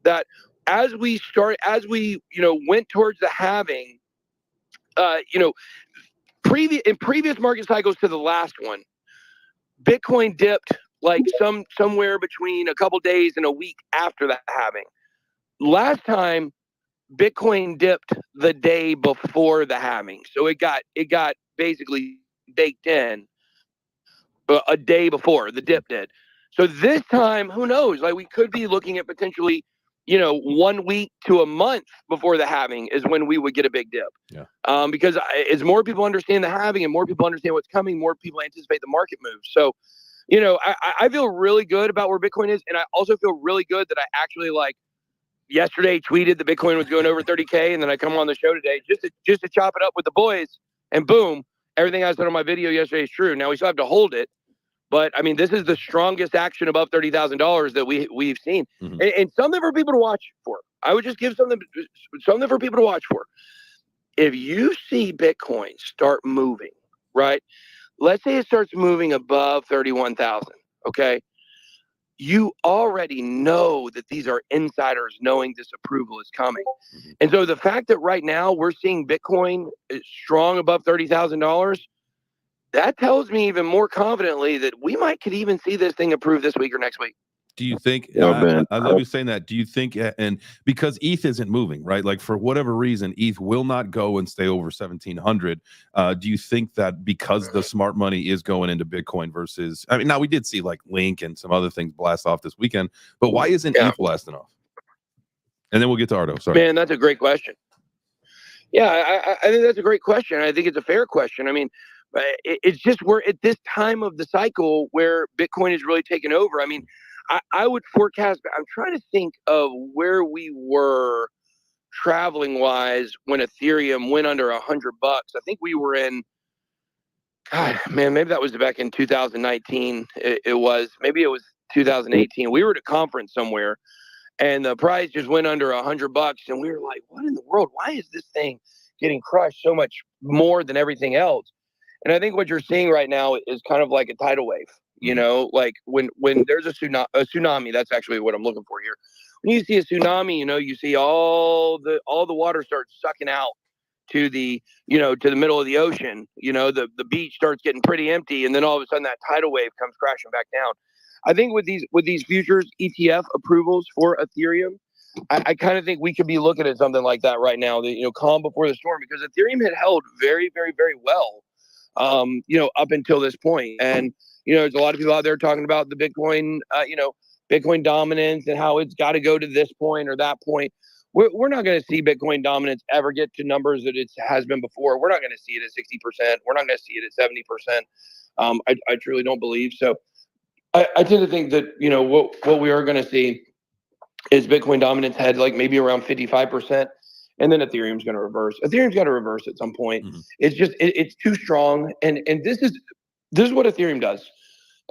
that as we went towards the halving, in previous market cycles to the last one, Bitcoin dipped somewhere between a couple days and a week after that halving. Last time, Bitcoin dipped the day before the halving, so it got basically baked in a day before the dip did. So this time, who knows? We could be looking at potentially 1 week to a month before the halving is when we would get a big dip. Yeah. Because as more people understand the halving and more people understand what's coming, more people anticipate the market moves. So, I feel really good about where Bitcoin is, and I also feel really good that I actually yesterday tweeted that Bitcoin was going over 30K, and then I come on the show today just to chop it up with the boys, and boom, everything I said on my video yesterday is true. Now we still have to hold it. But I mean, this is the strongest action above $30,000 that we've seen, and something for people to watch for. I would just give something for people to watch for. If you see Bitcoin start moving, right? Let's say it starts moving above 31,000. Okay, you already know that these are insiders knowing this approval is coming, and so the fact that right now we're seeing Bitcoin is strong above $30,000. That tells me even more confidently that we could even see this thing approved this week or next week. Do you think, I love you saying that, do you think, and because ETH isn't moving, right? For whatever reason, ETH will not go and stay over 1,700. Do you think that because the smart money is going into Bitcoin versus, I mean, now we did see Link and some other things blast off this weekend, but why isn't ETH blasting off? And then we'll get to Ardo. Sorry. Man, that's a great question. Yeah, I think that's a great question. I think it's a fair question. I mean, it's just we're at this time of the cycle where Bitcoin is really taking over. I mean, I would forecast. I'm trying to think of where we were traveling wise when Ethereum went under $100. I think we were in. God, man, maybe that was back in 2019. It was. Maybe it was 2018. We were at a conference somewhere, and the price just went under $100, and we were like, "What in the world? Why is this thing getting crushed so much more than everything else?" And I think what you're seeing right now is kind of like a tidal wave. You know, like when there's a tsunami. That's actually what I'm looking for here. When you see a tsunami, you know, you see all the water starts sucking out to the to the middle of the ocean. You know, the beach starts getting pretty empty, and then all of a sudden that tidal wave comes crashing back down. I think with these futures ETF approvals for Ethereum, I kind of think we could be looking at something like that right now. The calm before the storm, because Ethereum had held very, very, very well, up until this point. And there's a lot of people out there talking about the Bitcoin, Bitcoin dominance and how it's got to go to this point or that point. We're not going to see Bitcoin dominance ever get to numbers that it has been before. We're not going to see it at 60%. We're not going to see it at 70%. I truly don't believe so. I tend to think that what we are going to see is Bitcoin dominance had like maybe around 55%, and then Ethereum's going to reverse. Ethereum's got to reverse at some point. Mm-hmm. It's just it's too strong, and this is what Ethereum does.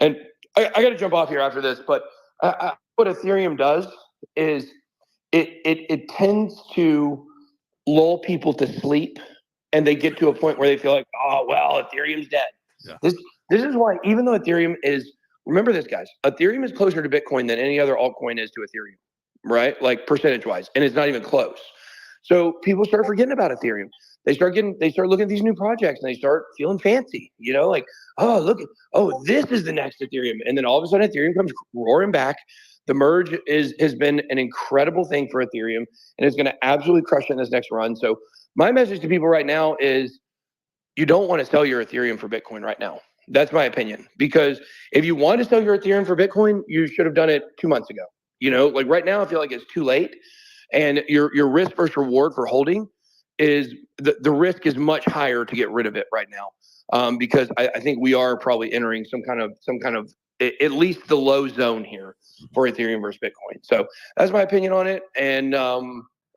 And I got to jump off here after this, but what Ethereum does is it tends to lull people to sleep, and they get to a point where they feel like, oh well, Ethereum's dead. Yeah. This is why, even though Ethereum is, remember this, guys, Ethereum is closer to Bitcoin than any other altcoin is to Ethereum, right? Like percentage wise, and it's not even close. So people start forgetting about Ethereum. They start looking at these new projects, and they start feeling fancy, like, this is the next Ethereum. And then all of a sudden Ethereum comes roaring back. The merge has been an incredible thing for Ethereum, and it's going to absolutely crush it in this next run. So my message to people right now is you don't want to sell your Ethereum for Bitcoin right now. That's my opinion, because if you want to sell your Ethereum for Bitcoin, you should have done it 2 months ago. Like right now, I feel like it's too late, and your risk versus reward for holding is the risk is much higher to get rid of it right now, because I think we are probably entering some kind of at least the low zone here for Ethereum versus Bitcoin. So that's my opinion on it, and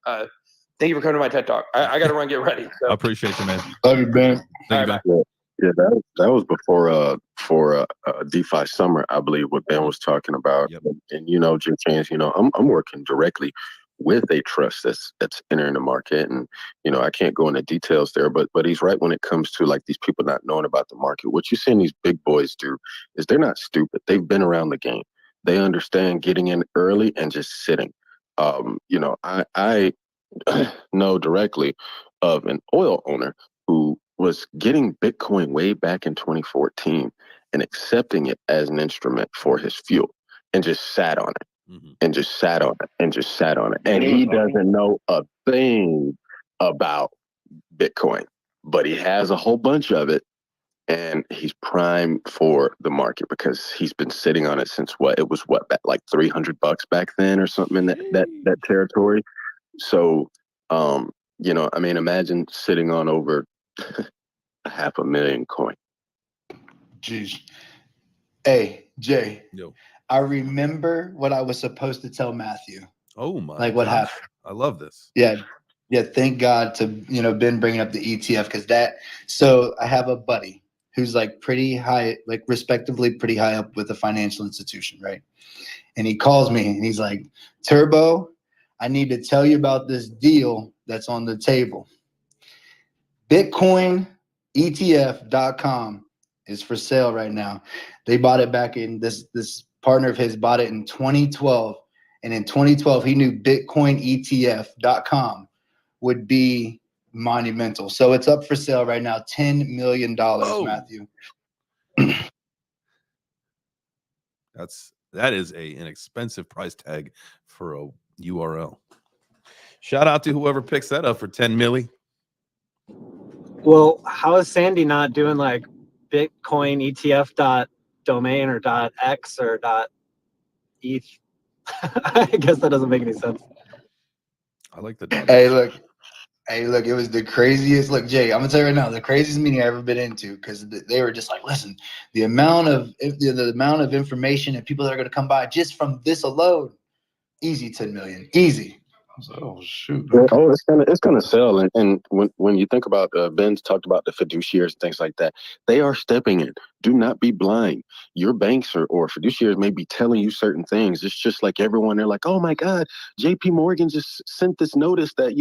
thank you for coming to my TED Talk. I got to run, get ready. So. I appreciate you, man. Love you, Ben. Thank you, Ben. Yeah, that was before for DeFi summer, I believe, what Ben was talking about. Yep. And Jim Chains, I'm working directly with a trust that's entering the market, and I can't go into details there, but he's right when it comes to like these people not knowing about the market. What you're seeing these big boys do is they're not stupid. They've been around the game. They understand getting in early and just sitting. I know directly of an oil owner who was getting Bitcoin way back in 2014 and accepting it as an instrument for his fuel, and just sat on it, mm-hmm. and just sat on it, and just sat on it. And he doesn't know a thing about Bitcoin, but he has a whole bunch of it, and he's prime for the market because he's been sitting on it since like $300 back then or something in that territory. So, imagine sitting on over 500,000 coin. Jeez. Hey, Jay. Yo. I remember what I was supposed to tell Matthew. Oh my! Like what happened? I love this. Yeah. Thank God to Ben bringing up the ETF, because So I have a buddy who's like pretty high, like respectively pretty high up with a financial institution, right? And he calls me and he's like, "Turbo, I need to tell you about this deal that's on the table. Bitcoin ETF.com is for sale right now. They bought it back in this partner of his bought it in 2012. And in 2012, he knew Bitcoin ETF.com would be monumental. So it's up for sale right now. $10 million, Matthew. That is an expensive price tag for a URL. Shout out to whoever picks that up for 10 milli. Well, how is Sandy not doing like Bitcoin ETF .domain or .x or .eth? I guess that doesn't make any sense. I like the. Hey, look. Hey, look, it was the craziest. Look, Jay, I'm gonna tell you right now, the craziest meeting I ever been into, because they were just like, listen, the amount of information and people that are gonna come by just from this alone, easy 10 million, easy. I was like, oh shoot. Yeah, oh, it's gonna sell, and when you think about Ben's talked about the fiduciaries and things like that, they are stepping in. Do not be blind. Your banks or fiduciaries may be telling you certain things. It's just like everyone. They're like, oh my God, J.P. Morgan just sent this notice that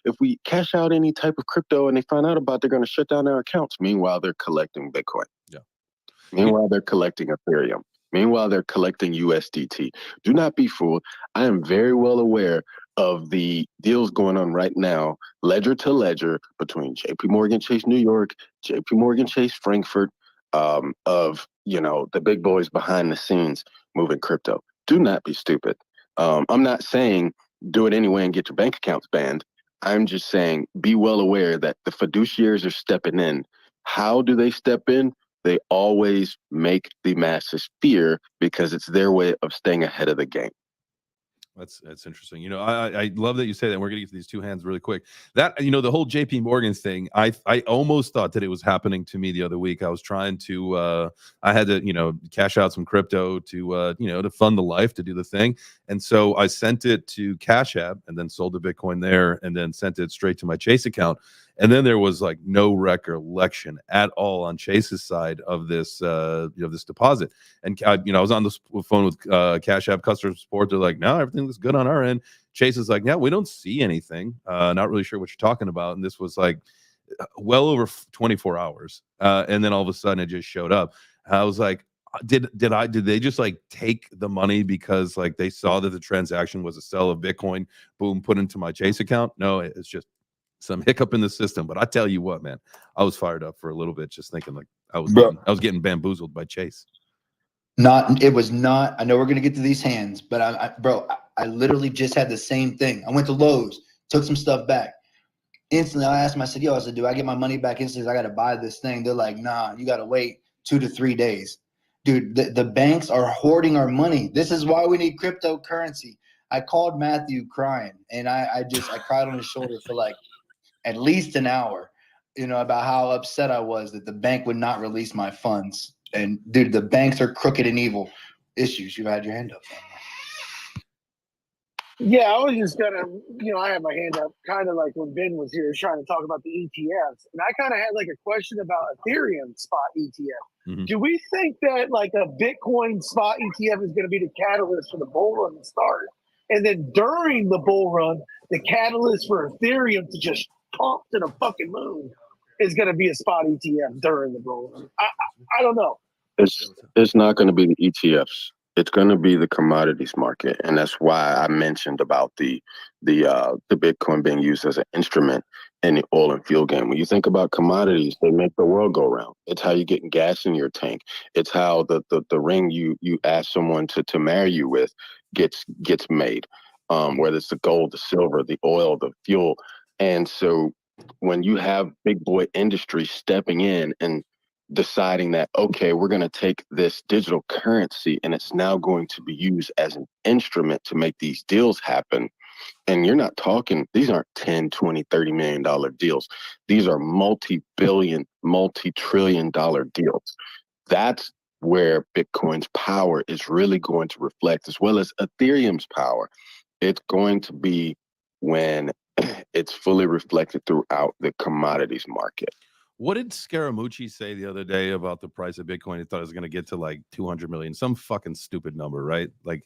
if we cash out any type of crypto and they find out about, they're going to shut down our accounts. Meanwhile, they're collecting Bitcoin. Yeah. Meanwhile, they're collecting Ethereum. Meanwhile, they're collecting USDT. Do not be fooled. I am very well aware of the deals going on right now, ledger to ledger, between JP Morgan Chase New York, JP Morgan Chase Frankfurt, of the big boys behind the scenes moving crypto. Do not be stupid. I'm not saying do it anyway and get your bank accounts banned. I'm just saying be well aware that the fiduciaries are stepping in. How do they step in? They always make the masses fear because it's their way of staying ahead of the game. That's interesting. I love that you say that. We're gonna get to these two hands really quick. That the whole JP Morgan thing, I almost thought that it was happening to me the other week. I was trying to I had to cash out some crypto to to fund the life, to do the thing. And so I sent it to Cash App and then sold the Bitcoin there and then sent it straight to my Chase account. And then there was like no recollection at all on Chase's side of this this deposit. And I was on the phone with Cash App customer support. They're like, no, everything looks good on our end. Chase is like, yeah, we don't see anything. Not really sure what you're talking about. And this was like well over 24 hours. And then all of a sudden it just showed up. I was like, did they just like take the money because like they saw that the transaction was a sell of Bitcoin, boom, put into my Chase account? No, it's just some hiccup in the system. But I tell you what, man, I was fired up for a little bit, just thinking like I was getting bamboozled by Chase. It was not. I know we're gonna get to these hands, but I literally just had the same thing. I went to Lowe's, took some stuff back. Instantly, I asked him, I said, do I get my money back instantly? I got to buy this thing. They're like, nah, you got to wait 2 to 3 days. Dude, the banks are hoarding our money. This is why we need cryptocurrency. I called Matthew crying, and I cried on his shoulder for like at least an hour, about how upset I was that the bank would not release my funds. And dude, the banks are crooked and evil. Issues, you had your hand up. Yeah, I was just gonna, I had my hand up kind of like when Ben was here trying to talk about the ETFs. And I kind of had like a question about Ethereum spot ETF. Mm-hmm. Do we think that like a Bitcoin spot ETF is going to be the catalyst for the bull run to start? And then during the bull run, the catalyst for Ethereum to just pump to the fucking moon is going to be a spot ETF during the bull run? I don't know. It's not going to be the ETFs. It's going to be the commodities market, and that's why I mentioned about the Bitcoin being used as an instrument in the oil and fuel game. When you think about commodities, they make the world go round. It's how you're getting gas in your tank. It's how the ring you ask someone to marry you with gets made. Whether it's the gold, the silver, the oil, the fuel, and so when you have big boy industry stepping in and deciding that, okay, we're going to take this digital currency and it's now going to be used as an instrument to make these deals happen. And you're not talking, these aren't 10, 20, $30 million deals. These are multi-billion, multi-trillion dollar deals. That's where Bitcoin's power is really going to reflect, as well as Ethereum's power. It's going to be when it's fully reflected throughout the commodities market. What did Scaramucci say the other day about the price of Bitcoin? He thought it was going to get to like 200 million, some fucking stupid number, right? Like,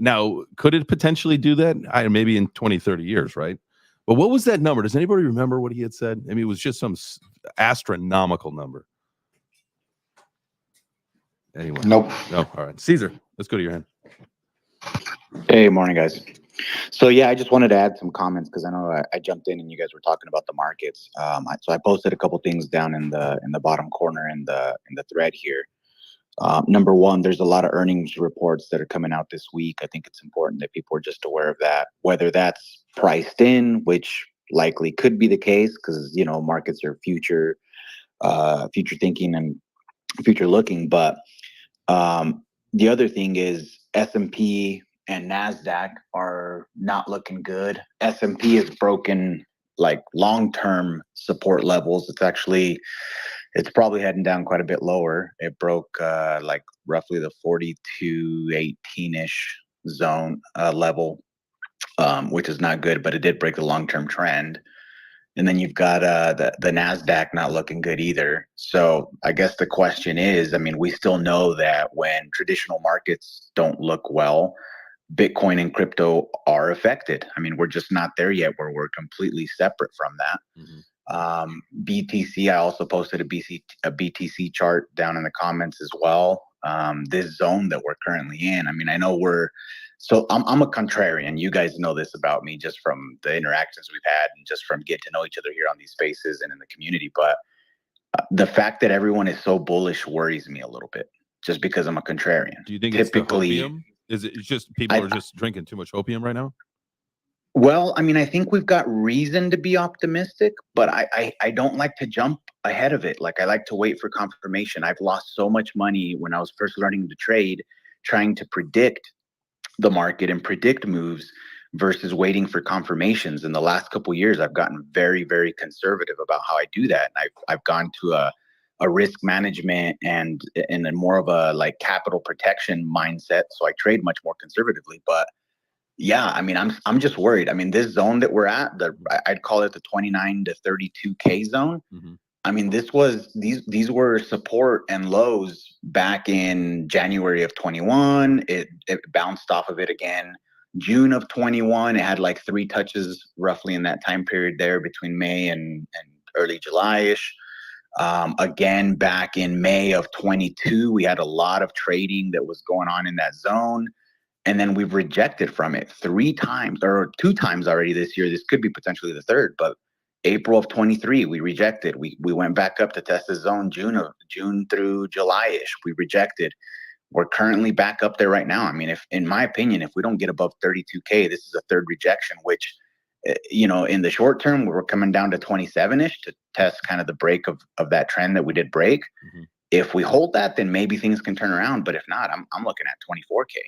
now, could it potentially do that? Maybe in 20, 30 years, right? But what was that number? Does anybody remember what he had said? I mean, it was just some astronomical number. Anyway. Nope. No. All right. Caesar, let's go to your hand. Hey, morning, guys. So yeah, I just wanted to add some comments because I know I jumped in and you guys were talking about the markets. So I posted a couple things down in the bottom corner in the thread here. Number one, there's a lot of earnings reports that are coming out this week. I think it's important that people are just aware of that, whether that's priced in, which likely could be the case because markets are future thinking and future looking. But the other thing is S&P and NASDAQ are not looking good. S&P has broken like long-term support levels. It's probably heading down quite a bit lower. It broke like roughly the 42.18-ish zone level, which is not good, but it did break the long-term trend. And then you've got the NASDAQ not looking good either. So I guess the question is, I mean, we still know that when traditional markets don't look well, Bitcoin and crypto are affected. I mean, we're just not there yet where we're completely separate from that. BTC, I also posted a BTC chart down in the comments as well. This zone that we're currently in, I mean, I know I'm a contrarian. You guys know this about me just from the interactions we've had and just from getting to know each other here on these spaces and in the community. But the fact that everyone is so bullish worries me a little bit, just because I'm a contrarian. Do you think it's the hopium? Is it just people are just drinking too much opium right now? Well, I mean, I think we've got reason to be optimistic, but I don't like to jump ahead of it. Like, I like to wait for confirmation. I've lost so much money when I was first learning to trade, trying to predict the market and predict moves versus waiting for confirmations. In the last couple of years, I've gotten very, very conservative about how I do that. And I've gone to a risk management and then more of a like capital protection mindset. So I trade much more conservatively. But yeah, I mean, I'm just worried. I mean, this zone that we're at, I'd call it the 29 to 32K zone. I mean, these were support and lows back in January of 21. It bounced off of it again. June of 21, it had like 3 touches roughly in that time period there between May and early July-ish. Again, back in May of 22, we had a lot of trading that was going on in that zone. And then we've rejected from it 3 times or 2 times already this year. This could be potentially the third, but April of 23, we rejected. We went back up to test the zone June through July-ish. We rejected. We're currently back up there right now. I mean, in my opinion, if we don't get above 32K, this is a third rejection, which, in the short term, we're coming down to 27-ish to test kind of the break of that trend that we did break. If we hold that, then maybe things can turn around. But if not, I'm looking at 24K.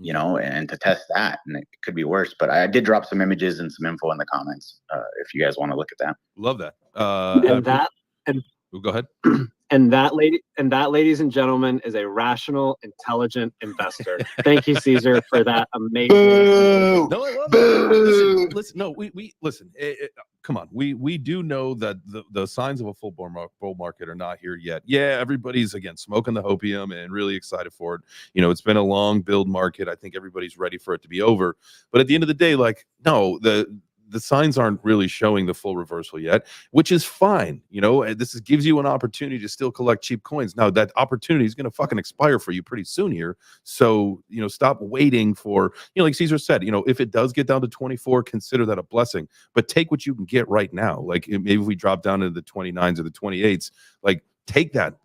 And to test that, and it could be worse. But I did drop some images and some info in the comments if you guys want to look at that. Love that. Go ahead. And that, ladies and gentlemen, is a rational, intelligent investor. Thank you, Caesar, for that amazing. No, I love that. Listen, no, we listen. Come on, we do know that the signs of a full bull market are not here yet. Yeah, everybody's again smoking the hopium and really excited for it. It's been a long build market. I think everybody's ready for it to be over. But at the end of the day, like, no, the signs aren't really showing the full reversal yet, which is fine. This gives you an opportunity to still collect cheap coins. Now that opportunity is going to fucking expire for you pretty soon here. So, stop waiting for, like Caesar said, if it does get down to 24, consider that a blessing, but take what you can get right now. Like maybe if we drop down to the 29s or the 28s, like, take that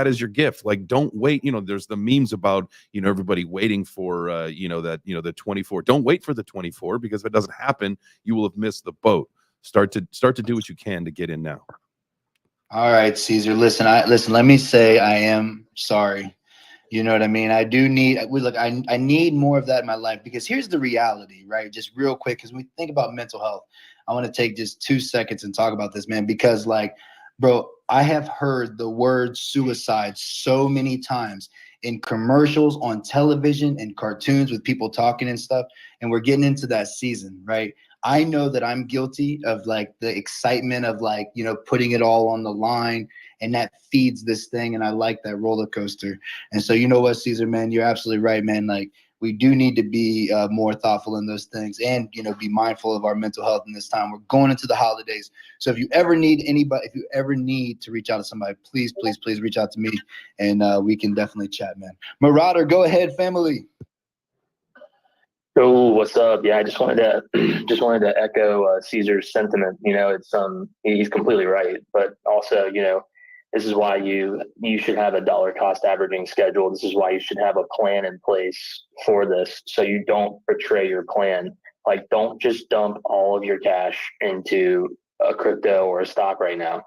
as your gift. Like, don't wait. There's the memes about, everybody waiting for, the 24. Don't wait for the 24, because if it doesn't happen, you will have missed the boat. Start to do what you can to get in now. All right, Caesar. Listen, let me say I am sorry. You know what I mean? I do need, I need more of that in my life, because here's the reality, right? Just real quick, because when we think about mental health, I want to take just 2 seconds and talk about this, man, because bro, I have heard the word suicide so many times in commercials, on television, and cartoons with people talking and stuff. And we're getting into that season, right? I know that I'm guilty of the excitement of putting it all on the line, and that feeds this thing. And I like that roller coaster. And so, you know what, Caesar, man, you're absolutely right, man. We do need to be more thoughtful in those things, and be mindful of our mental health in this time. We're going into the holidays, so if you ever need to reach out to somebody, please reach out to me, and we can definitely chat, man. Marauder, go ahead, family. Oh, what's up? Yeah, I just wanted to echo Caesar's sentiment. It's he's completely right, but also this is why you should have a dollar cost averaging schedule. This is why you should have a plan in place for this, so you don't betray your plan. Like, don't just dump all of your cash into a crypto or a stock right now.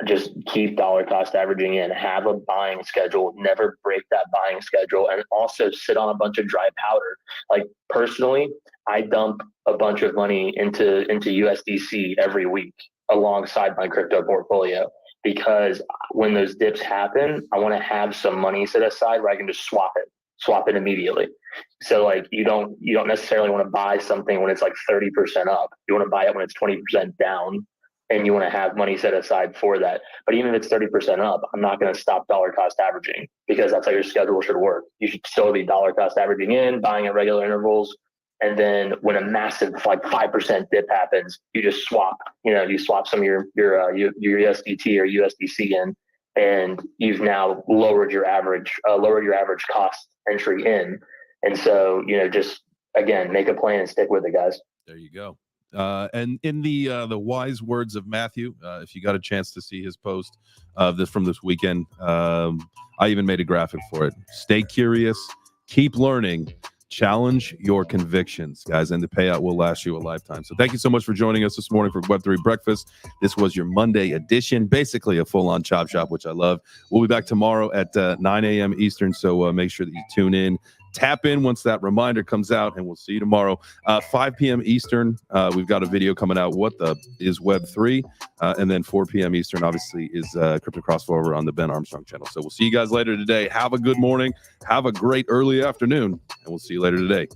Just keep dollar cost averaging in. Have a buying schedule. Never break that buying buying schedule and also sit on a bunch of dry powder. Like personally, I dump a bunch of money into USDC every week alongside my crypto portfolio, because when those dips happen, I want to have some money set aside where I can just swap it immediately. So like you don't necessarily want to buy something when it's like 30% up. You want to buy it when it's 20% down, and you want to have money set aside for that. But even if it's 30% up, I'm not going to stop dollar cost averaging, because that's how your schedule should work. You should still be dollar cost averaging in, buying at regular intervals. And then when a massive like 5% dip happens, you just swap. You swap some of your USDT or USDC in, and you've now lowered your average cost entry in. And so just again, make a plan and stick with it, guys. There you go. And in the wise words of Matthew, if you got a chance to see his post from this weekend, I even made a graphic for it. Stay curious, keep learning, challenge your convictions, guys, and the payout will last you a lifetime. So thank you so much for joining us this morning for Web3 Breakfast. This was your Monday edition, basically a full-on chop shop, which I love. We'll be back tomorrow at 9 a.m. Eastern, so make sure that you tune in. Tap in once that reminder comes out, and we'll see you tomorrow. 5 p.m. Eastern, we've got a video coming out. What the is Web3? And then 4 p.m. Eastern, obviously, is Crypto Crossover on the Ben Armstrong channel. So we'll see you guys later today. Have a good morning. Have a great early afternoon, and we'll see you later today.